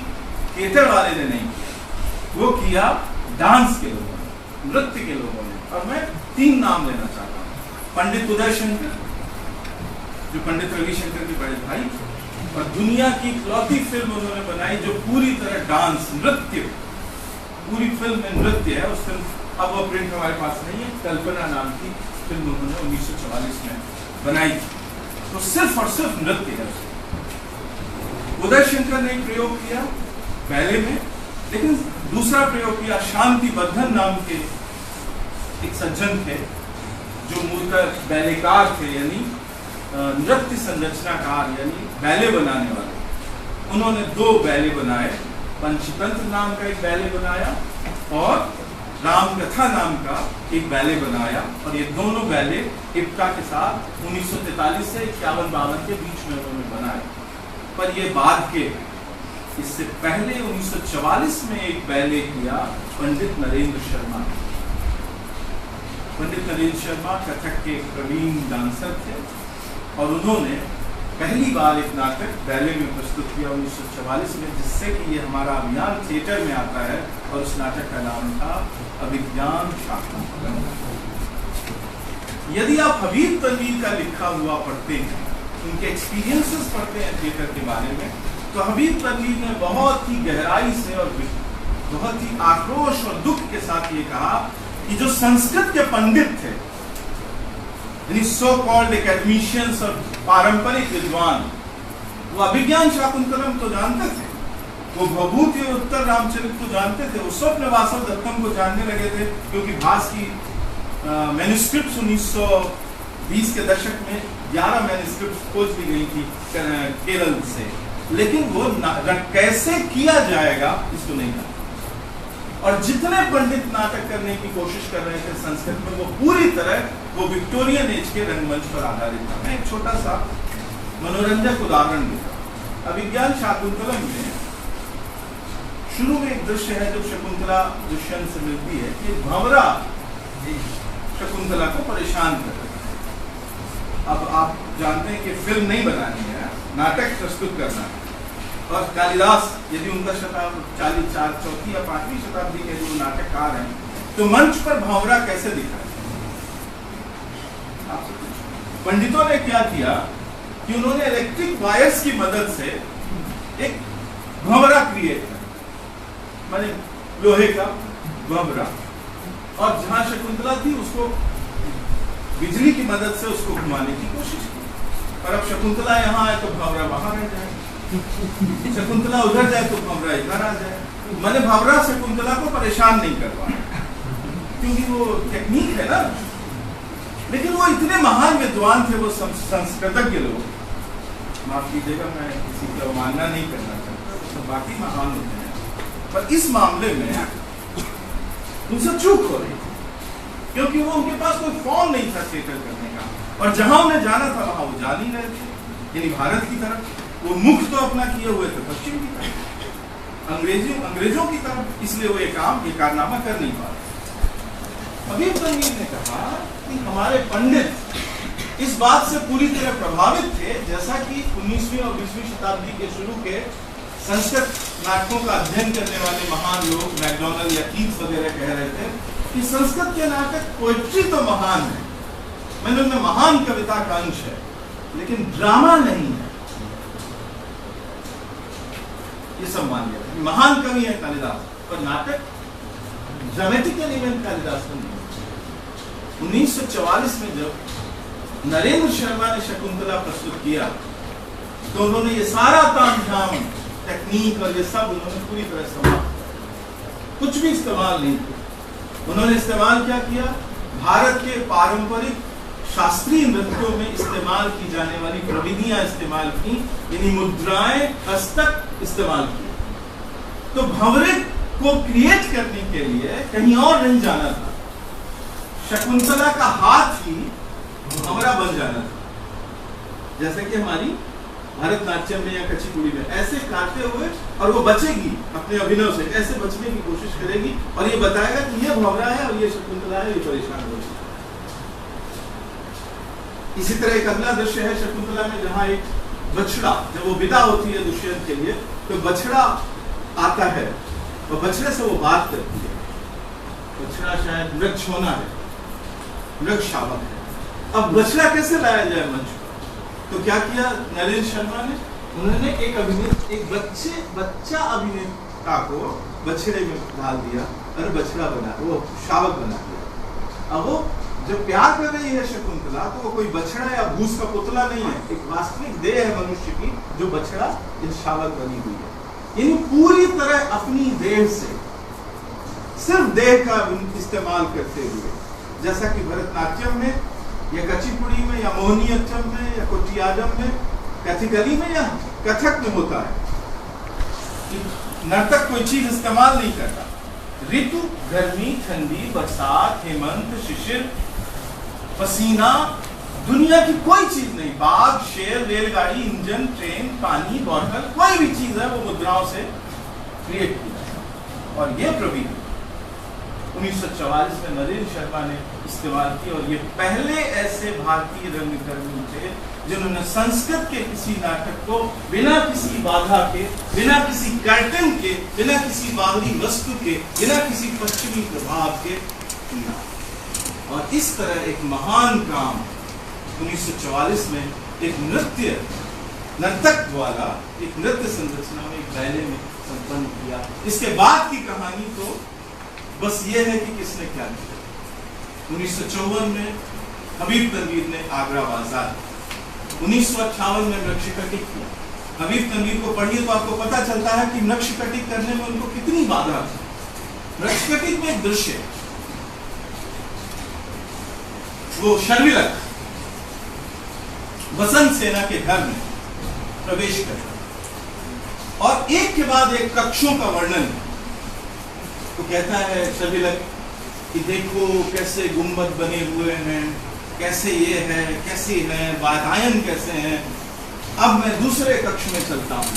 थिएटर वाले ने नहीं किया, वो किया डांस के लोगों ने, नृत्य के लोगों ने। और मैं 3 नाम लेना चाहता हूँ। पंडित उदय शंकर, जो पंडित रविशंकर के बड़े भाई, और दुनिया की इकलौती फिल्म उन्होंने बनाई जो पूरी तरह डांस, नृत्य, पूरी फिल्म में नृत्य है। उस फिल्म, अब वो प्रिंट हमारे पास नहीं है, कल्पना नाम की फिल्म उन्होंने 1944 में बनाई, तो सिर्फ और सिर्फ नृत्य है। उदय शंकर ने प्रयोग किया बैले में, लेकिन दूसरा प्रयोग किया शांति बद्धन नाम के एक सज्जन थे जो मूलतः बैलेकार थे, यानी नृत्य संरचनाकार, यानी बैले बनाने वाले। उन्होंने 2 बैले बनाए, पंचतंत्र नाम का एक बैले बनाया और रामकथा नाम का एक बैले बनाया, और ये दोनों बैले इप्टा के साथ 1943 से 51-52 के बीच में उन्होंने बनाए। पर ये बाद के, इससे पहले 1944 में एक बैले किया पंडित नरेंद्र शर्मा। पंडित नरेंद्र शर्मा कथक के प्रवीण डांसर थे और उन्होंने पहली बार एक नाटक बैले में प्रस्तुत किया 1944 में, जिससे कि ये हमारा अभियान थिएटर में आता है, और उस नाटक का नाम था अभिज्ञान शाकुंतलम। यदि आप हबीब तनवीर का लिखा हुआ पढ़ते हैं, उनके एक्सपीरियंसेस पढ़ते हैं थिएटर के बारे में, तो हबीब तनवीर ने बहुत ही गहराई से और बहुत ही आक्रोश और दुख के साथ ये कहा कि जो संस्कृत के पंडित थे, यानी सो कॉल्ड एकेडमिशियंस और पारंपरिक विद्वान, वो अभिज्ञान शाकुंतलम तो जानते थे, वो भभूति और उत्तर रामचरित को जानते थे, वो स्वप्न वासव दत्तम को जानने लगे थे, क्योंकि भास की मैन्युस्क्रिप्ट्स 1920 के दशक में 11 मैन्युस्क्रिप्ट्स खोज ली गई थी केरल से, लेकिन वो कैसे किया जाएगा इसको नहीं जानते। और जितने पंडित नाटक करने की कोशिश कर रहे थे संस्कृत में, वो पूरी तरह वो विक्टोरियन एज के रंगमंच पर आधारित था। मैं एक छोटा सा मनोरंजक उदाहरण देता हूँ। अभिज्ञान शाकुंतलम में शुरू में एक दृश्य है जब शकुंतला दुष्यंत से मिलती है कि भंवरा शकुंतला को परेशान कर रहे हैं। अब आप जानते हैं कि फिल्म नहीं बनानी है, नाटक प्रस्तुत करना है, और कालिदास यदि उनका शताब्दी 4वीं या 5वीं शताब्दी के जो नाटककार हैं, तो मंच पर भंवरा कैसे दिखा है? पंडितों ने क्या किया कि उन्होंने इलेक्ट्रिक वायर्स की मदद से एक भंवरा क्रिएट किया, माने लोहे का भंवरा, और जहां शकुंतला थी उसको बिजली की मदद से उसको घुमाने की कोशिश की। और अब शकुंतला यहाँ आए तो भंवरा वहां रह जाए, शकुंतला उधर जाए तो भंवरा इधर आ जाए। मैंने भंवरा शकुंतला को परेशान नहीं करवा, क्योंकि वो टेक्निक है ना। लेकिन वो इतने महान विद्वान थे, वो संस्कृतज्ञ लोग, माफ कीजिएगा मैं किसी को अवमानना नहीं करना चाहता, तो बाकी महान होते हैं, पर इस मामले में उनसे चूक हो रही थी, क्योंकि वो उनके पास कोई फॉर्म नहीं था थिएटर करने का, और जहां उन्हें जाना था वहां वो जा नहीं रहे थे, यानी भारत की तरफ। वो मुख तो अपना किए हुए थे पश्चिम की तरफ, अंग्रेजों की तरफ, इसलिए वो ये कारनामा कर नहीं पा रहे। हबीब तनवीर ने कहा कि हमारे पंडित इस बात से पूरी तरह प्रभावित थे, जैसा कि 19वीं और 20वीं शताब्दी के शुरू के संस्कृत नाटकों का अध्ययन करने वाले महान लोग मैकडॉनल्ड या कीथ वगैरह कह रहे थे कि संस्कृत के नाटक पोएट्री तो महान है, मैंने उनमें महान कविता का अंश है, लेकिन ड्रामा नहीं है। ये सब मान लिया महान कवि है कालिदास, पर नाटक ड्रामेटिकल इवेंट कालिदास का नहीं। 1944 में जब नरेंद्र शर्मा ने शकुंतला प्रस्तुत किया तो उन्होंने ये सारा तामझाम टेक्निक और ये सब उन्होंने पूरी तरह समाप्त किया, कुछ भी इस्तेमाल नहीं किया। उन्होंने इस्तेमाल क्या किया? भारत के पारंपरिक शास्त्रीय नृत्यों में इस्तेमाल की जाने वाली प्रविधियां इस्तेमाल की, यानी मुद्राएं, हस्तक इस्तेमाल की। तो भंवरे को क्रिएट करने के लिए कहीं और नहीं जाना था, शकुंतला का हाथ ही भंवरा बन जाना था। जैसे कि हमारी भरतनाट्यम में या कच्चीपुड़ी में ऐसे काटते हुए, और वो बचेगी अपने अभिनय से, ऐसे बचने की कोशिश करेगी और ये बताएगा कि ये भंवरा है और ये शकुंतला है, ये परेशान हो जाएगी। इसी तरह एक अगला दृश्य है शकुंतला में, जहां एक बछड़ा, जब वो विदा होती है दुष्यंत के लिए, तो बछड़ा आता है और बछड़े से वो बात करती है। बछड़ा शायद मृग छोना है, मृग शावक है। अब बछड़ा कैसे लाया जाए मंच पर? तो क्या किया नरेंद्र शर्मा ने? उन्होंने एक बच्चा अभिनेता को बछड़े में डाल दिया और बछड़ा बना, वो शावक बना दिया। अब वो जब प्यार कर रही है शकुंतला, तो वो कोई बछड़ा या भूस का पुतला नहीं है, एक वास्तविक देह है मनुष्य की, जो बछड़ा या शावक बनी हुई है। यानी पूरी तरह अपनी देह से, सिर्फ देह का इस्तेमाल करते हुए, जैसा कि भरतनाट्यम में या कच्चीपुड़ी में या मोहिनीअट्टम में या कुटियाट्टम में, कथकली में या कथक में होता है। नर्तक कोई चीज इस्तेमाल नहीं करता। ऋतु, गर्मी, ठंडी, बरसात, हेमंत, शिशिर, पसीना, दुनिया की कोई चीज नहीं, बाघ, शेर, रेलगाड़ी, इंजन, ट्रेन, पानी, बॉटल, कोई भी चीज है वो मुद्राओं से क्रिएट की जाए। और ये प्रविधि 1944 में नरेंद्र शर्मा ने इस्तेमाल की, और ये पहले ऐसे भारतीय रंगकर्मी थे जिन्होंने संस्कृत के किसी नाटक को बिना किसी बाधा के, बिना किसी कर्टन के, बिना किसी बाहरी वस्तु के, बिना किसी पश्चिमी प्रभाव के किया। और इस तरह एक महान काम 1944 में एक नर्तक द्वारा एक नृत्य संरचना में, एक बैले में संपन्न किया। इसके बाद की कहानी तो बस ये है कि किसने क्या किया। 1954 में हबीब तनवीर ने आगरा बाजार, 1958 में नक्शकटिक किया। हबीब तनवीर को पढ़िए तो आपको पता चलता है कि नक्शकटिक करने में उनको कितनी बाधा थी। नक्शकटिक में एक दृश्य, वो शर्मिलक वसंत सेना के घर में प्रवेश करता और एक के बाद एक कक्षों का वर्णन, तो कहता है शर्मिलक कि देखो कैसे गुंबद बने हुए हैं, कैसे ये है, कैसी है, वातायन कैसे हैं। अब मैं दूसरे कक्ष में चलता हूँ।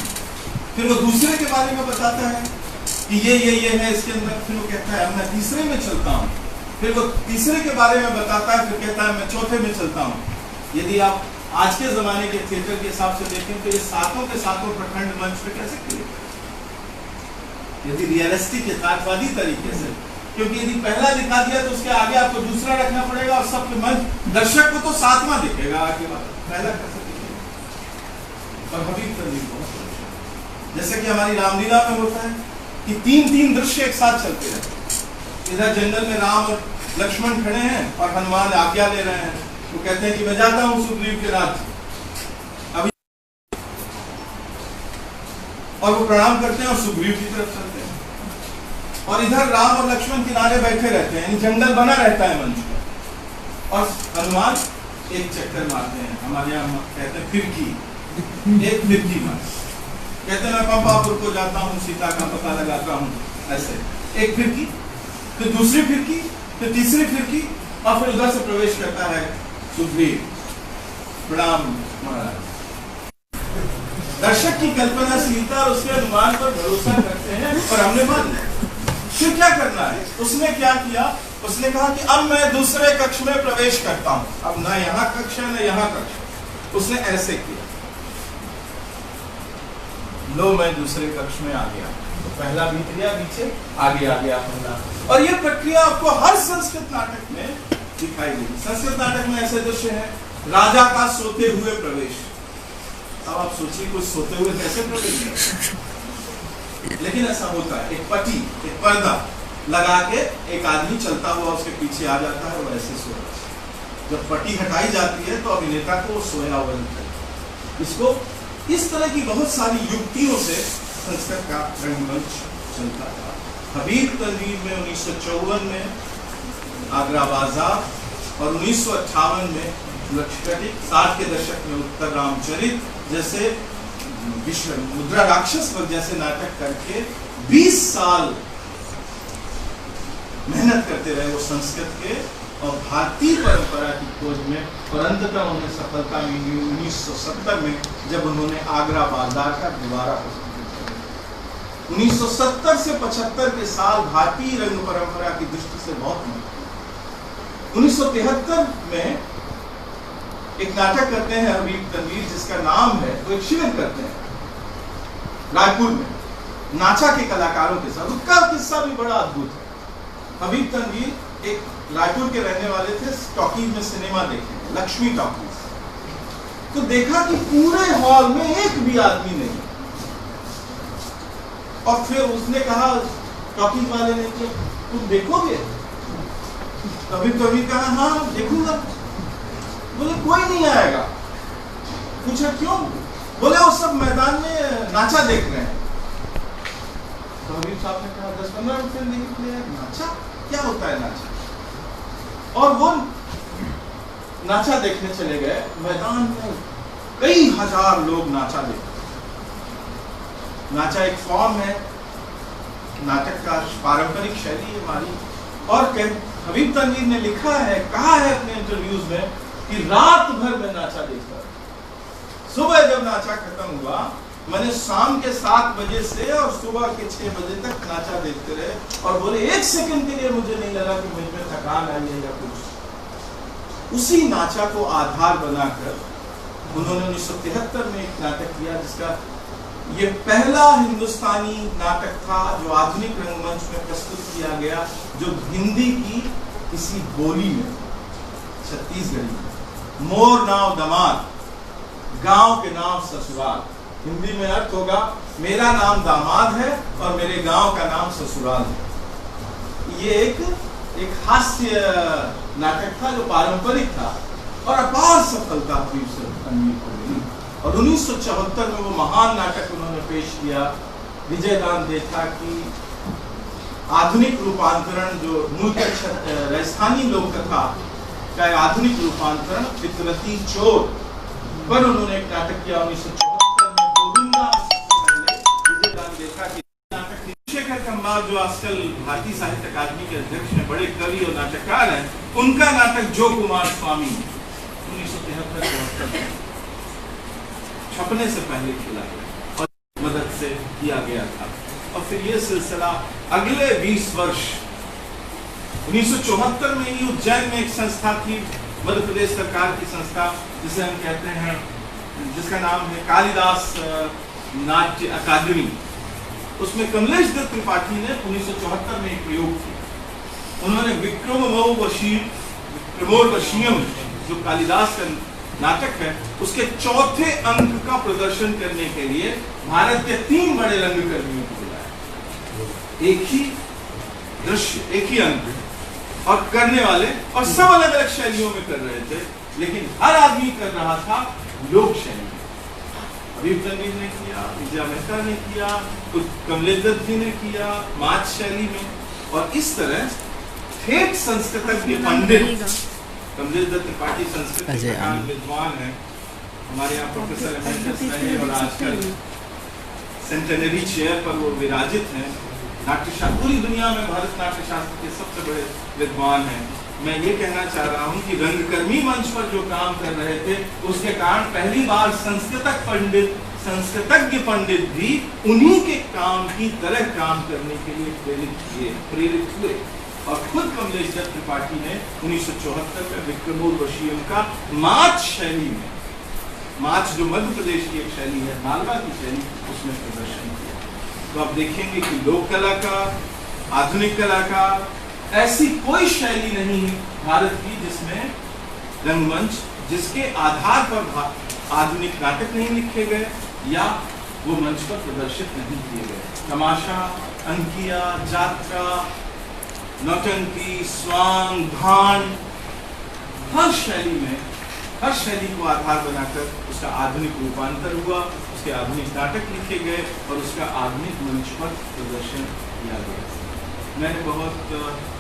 फिर वो दूसरे के बारे में बताता है कि ये है इसके अंदर। फिर वो कहता है अब मैं तीसरे में चलता हूँ। फिर वो तीसरे के बारे में बताता है, फिर कहता है मैं चौथे में चलता हूँ। यदि आप आज के जमाने के थिएटर के हिसाब से देखें तो ये सातों के सातों प्रखंड मंच पे कैसे किए, यदि रियलिस्टिक यथार्थवादी तरीके से, क्योंकि यदि पहला दिखा दिया तो उसके आगे आपको दूसरा रखना पड़ेगा और सबके मन दर्शक को तो सातवां दिखेगा, आगे पहला कैसे दिखेगा। और हबीब तनवीर को जैसे कि हमारी रामलीला में होता है कि तीन दृश्य एक साथ चलते हैं। इधर जंगल में राम और लक्ष्मण खड़े हैं और हनुमान आज्ञा ले रहे हैं। वो कहते हैं कि मैं जाता हूं सुग्रीव के राज्य, अभी, और वो प्रणाम करते हैं और सुग्रीव की तरफ चलते हैं। और इधर राम और लक्ष्मण किनारे बैठे रहते हैं, जंगल बना रहता है मंच पर, और हनुमान एक चक्कर मारते हैं। हमारे यहाँ कहते हैं फिरकी, एक फिरकी मार, कहते हैं मैं पंपापुर को जाता हूँ, सीता का पता लगाता हूँ। ऐसे एक फिरकी, फिर दूसरी फिरकी, फिर तीसरी फिरकी, और फिर उधर से प्रवेश करता है सुग्रीव। प्रणाम महाराज। दर्शक की कल्पनाशीलता और उसके अनुमान पर भरोसा करते हैं और हमने मान लिया। फिर क्या करना है? उसने क्या किया? उसने कहा कि अब मैं दूसरे कक्ष में प्रवेश करता हूं। अब ना यहाँ कक्ष है ना यहाँ कक्ष। उसने ऐसे किया, लो मैं दूसरे कक्ष में आ गया। तो पहला बीत गया, पीछे आगे आ गया पहला। और ये प्रक्रिया आपको हर संस्कृत नाटक में दिखाई देगी। संस्कृत नाटक में ऐसे दृश्य है, राजा का सोते हुए प्रवेश। अब आप सोचिए कोई सोते हुए कैसे प्रवेश करे? लेकिन ऐसा होता है, एक पट्टी, एक पर्दा लगा के एक आदमी चलता हुआ उसके पीछे आ जाता है, वो ऐसे सो रहा है। जब पट्टी हटाई जाती है तो अभिनेता को सोया हुआ दिखता है। इसको इस तरह की बहुत सारी युक्तियों से संस्कृत का रंगमंच चलता था। हबीब तनवीर में 1954 में आगरा बाजार और 1958 में लक्षकटिक, 60 के दशक में उत्तर रामचरित जैसे विश्व मुद्रा राक्षस पर जैसे नाटक करके 20 साल मेहनत करते रहे वो संस्कृत के और भारतीय परंपरा की खोज में, और अंततः उन्हें सफलता मिली 1970 में जब उन्होंने आगरा बाजार का दोबारा प्रस्तुत किया। 1970 से 75 के साल भारतीय रंग परंपरा की दृष्टि से बहुत महत्वपूर्ण। 1973 में एक नाटक करते हैं हबीब तनवीर जिसका नाम है, वो एक शिविर करते हैं रायपुर में नाचा के कलाकारों के साथ। उसका किस्सा भी बड़ा अद्भुत है। हबीब तनवीर एक रायपुर के रहने वाले थे, टॉकीज में सिनेमा देखे, लक्ष्मी टॉकीज। तो देखा कि पूरे हॉल में एक भी आदमी नहीं। और फिर उसने कहा टॉकीज वाले ने कि तुम देखोगे? हबीब तनवीर कहा हाँ देखूंगा। बोले कोई नहीं आएगा। पूछा क्यों? बोले वो सब मैदान में नाचा देख रहे हैं। तो हबीब साहब ने कहा 10-15 मिनट देखने के लिए नाचा क्या होता है नाचा? और वो नाचा देखने चले गए। मैदान में कई हजार लोग नाचा देखते। नाचा एक फॉर्म है, नाटक का पारंपरिक शैली है हमारी। और हबीब तनवीर ने लिखा है, कहा है अपने इंटरव्यूज में कि रात भर में नाचा देखता। सुबह जब नाचा खत्म हुआ, मैंने शाम के 7 बजे से और सुबह के 6 बजे तक नाचा देखते रहे, और बोले एक सेकंड के लिए मुझे नहीं लगा कि मुझ में थकान आई है या कुछ। उसी नाचा को आधार बनाकर उन्होंने 1973 में एक नाटक किया जिसका ये पहला हिंदुस्तानी नाटक था जो आधुनिक रंगमंच में प्रस्तुत किया गया, जो हिंदी की किसी बोली में, छत्तीसगढ़ी में। मोर नाव दमाद, गांव के नाम ससुराल। हिंदी में अर्थ होगा मेरा नाम दामाद है और मेरे गांव का नाम ससुराल है। ये एक हास्य नाटक था जो पारंपरिक था और अपार सफलता हबीब तनवीर को मिली। और 1974 में वो महान नाटक उन्होंने पेश किया, विजयदान देथा की आधुनिक रूपांतरण, जो मूलतः राजस्थानी लोक कथा का आधुनिक रूपांतरण फितरती चोर पर उन्होंने एक नाटक किया 1974 में। गोविंदा विजयदान देथा की नाटक शेखर कम्बार जो आजकल भारतीय साहित्य अकादमी के अध्यक्ष हैं, बड़े कवि और नाटककार हैं, उनका नाटक जो कुमार स्वामी 1973 में छपने से पहले खिला गया और मदद से किया गया था। और फिर ये सिलसिला अगले 20 वर्ष 1974 में ही उज्जैन में एक संस्था थी, मध्य प्रदेश सरकार की संस्था, जिसे हम कहते हैं, जिसका नाम है कालिदास नाट्य अकादमी। उसमें कमलेश दत्त त्रिपाठी ने 1974 में एक प्रयोग किया। उन्होंने विक्रमोर्वशीयम जो कालिदास का नाटक है उसके चौथे अंक का प्रदर्शन करने के लिए भारत के 3 बड़े रंगकर्मियों को बुलाया। एक ही दृश्य, एक ही अंक, और करने वाले, और सब अलग अलग शैलियों में कर रहे थे, लेकिन हर आदमी कर रहा था लोक शैली। हबीब तनवीर ने किया, विजया मेहता ने किया, कुछ कमलेश दत्त जी ने किया माच शैली में। और इस तरह ठेठ संस्कृतज्ञ पंडित कमलेश दत्त त्रिपाठी संस्कृत के विद्वान है, हमारे यहाँ प्रोफेसर एमेरिटस रहे और आजकल सेंटेनरी चेयर पर वो विराजित हैं। नाट्यशास्त्र पूरी दुनिया में भारत नाट्यशास्त्र के सबसे बड़े विद्वान हैं। मैं ये कहना चाह रहा हूँ कि रंगकर्मी मंच पर जो काम कर रहे थे उसके कारण पहली बार संस्कृतज्ञ पंडित भी उन्हीं के काम की तरह काम करने के लिए प्रेरित हुए। और खुद कमलेश दत्त त्रिपाठी ने 1974 में विक्रमोर्वशीयम का माच शैली में, माच जो मध्य प्रदेश की एक शैली है, मालवा की शैली, उसमें प्रदर्शन किया। तो आप देखेंगे कि लोक कलाकार, आधुनिक कलाकार, ऐसी कोई शैली नहीं है भारत की जिसमें रंगमंच, जिसके आधार पर आधुनिक नाटक नहीं लिखे गए या वो मंच पर प्रदर्शित नहीं किए गए। तमाशा, अंकिया, जात्रा, नौटंकी, स्वांग, भान, हर शैली में, हर शैली को आधार बनाकर उसका आधुनिक रूपांतर हुआ, उसके आधुनिक नाटक लिखे गए और उसका आधुनिक मंच पर प्रदर्शन किया गया। मैंने बहुत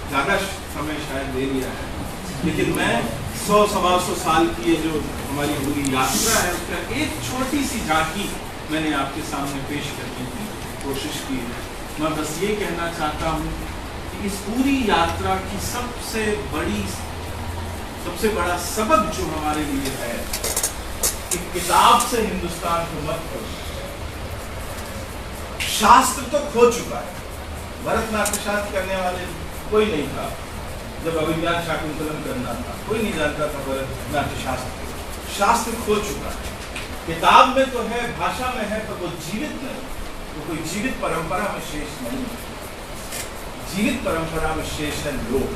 ज़्यादा समय शायद ले लिया है, लेकिन मैं 100-125 साल की ये जो हमारी पूरी यात्रा है उसका एक छोटी सी झांकी मैंने आपके सामने पेश करने की कोशिश की है। मैं बस ये कहना चाहता हूँ कि इस पूरी यात्रा की सबसे बड़ा सबक जो हमारे लिए है कि किताब से हिंदुस्तान को मत करो। शास्त्र तो खो चुका है, भरतनाट्य शास्त्र करने वाले कोई नहीं था। जब अभिज्ञान शाकुंतलम करना था कोई नहीं जानता था भरतनाट्य शास्त्र। शास्त्र खो चुका है, किताब में तो है, भाषा में है, पर वो जीवित नहीं, वो कोई जीवित परंपरा में शेष नहीं है। जीवित परंपरा में शेष है लोक।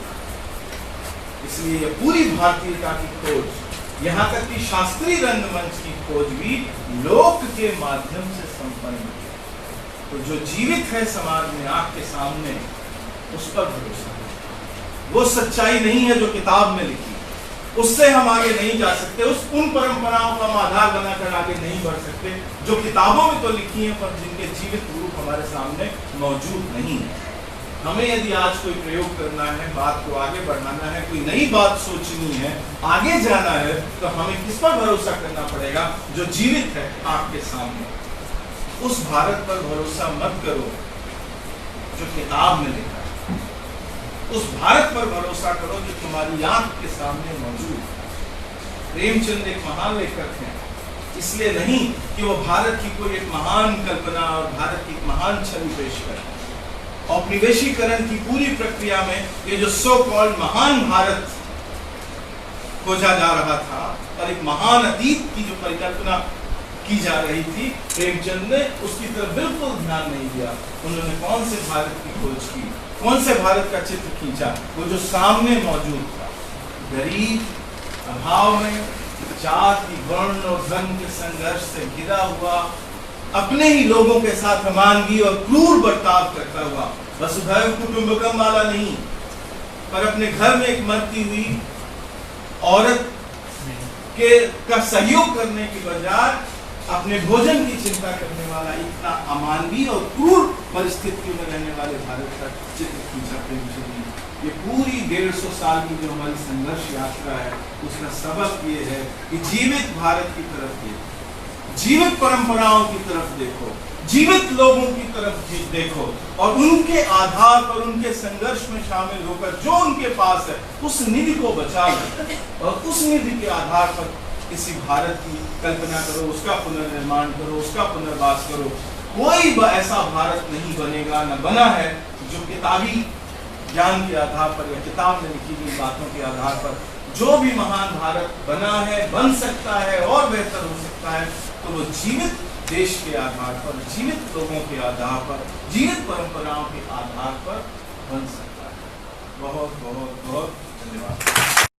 इसलिए ये पूरी भारतीयता की खोज, यहाँ तक कि शास्त्रीय रंगमंच की खोज भी लोक के माध्यम से संपन्न है। तो जो जीवित है समाज में आपके सामने, उस पर भरोसा है। वो सच्चाई नहीं है जो किताब में लिखी, उससे हम आगे नहीं जा सकते। उन परंपराओं का हम आधार बनाकर आगे नहीं बढ़ सकते जो किताबों में तो लिखी है पर जिनके जीवित रूप हमारे सामने मौजूद नहीं है। हमें यदि आज कोई प्रयोग करना है, बात को आगे बढ़ाना है, कोई नई बात सोचनी है, आगे जाना है, तो हमें किस पर भरोसा करना पड़ेगा? जो जीवित है आपके सामने। उस भारत पर भरोसा मत करो जो किताब में लिखा है, उस भारत पर भरोसा करो जो तुम्हारी आंख के सामने मौजूद है। प्रेमचंद एक महान लेखक हैं, इसलिए नहीं कि वो भारत की कोई एक महान कल्पना और भारत की एक महान छवि पेश करते। औपनिवेशीकरण की पूरी प्रक्रिया में ये जो सो कॉल्ड महान भारत खोजा जा रहा था और एक महान अतीत की जो परिकल्पना की जा रही थी, प्रेमचंद ने उसकी तरफ बिल्कुल ध्यान नहीं दिया। उन्होंने कौन से भारत की खोज की, कौन से भारत का चित्र खींचा? वो जो सामने मौजूद था, गरीब, अभाव में, जाति, वर्ण और रंग के संघर्ष से घिरा हुआ, अपने ही लोगों के साथ अमानवीय और क्रूर बर्ताव करता हुआ, वसुधैव कुटुंबकम वाला नहीं, पर अपने घर में एक मरती हुई औरत का सहयोग करने की बजाय अपने भोजन की चिंता करने वाला, इतना अमानवीय और क्रूर परिस्थितियों में रहने वाले भारत का चित्र खींचा प्रेमचंद ने। ये पूरी 150 साल की जो हमारी संघर्ष यात्रा है, उसका सबक ये है कि जीवित भारत की तरफ देखो, जीवित परंपराओं की तरफ देखो, जीवित लोगों की तरफ देखो और उनके आधार पर, उनके संघर्ष में शामिल होकर जो उनके पास है उस निधि को बचा लो और उस निधि के आधार पर किसी भारत की कल्पना करो, उसका पुनर्निर्माण करो, उसका पुनर्वास करो। कोई ऐसा भारत नहीं बनेगा, न बना है, जो किताबी ज्ञान के आधार पर या किताब में लिखी गई बातों के आधार पर। जो भी महान भारत बना है, बन सकता है और बेहतर हो सकता है, तो वो जीवित देश के आधार पर, जीवित लोगों के आधार पर, जीवित परंपराओं के आधार पर बन सकता है। बहुत बहुत बहुत धन्यवाद।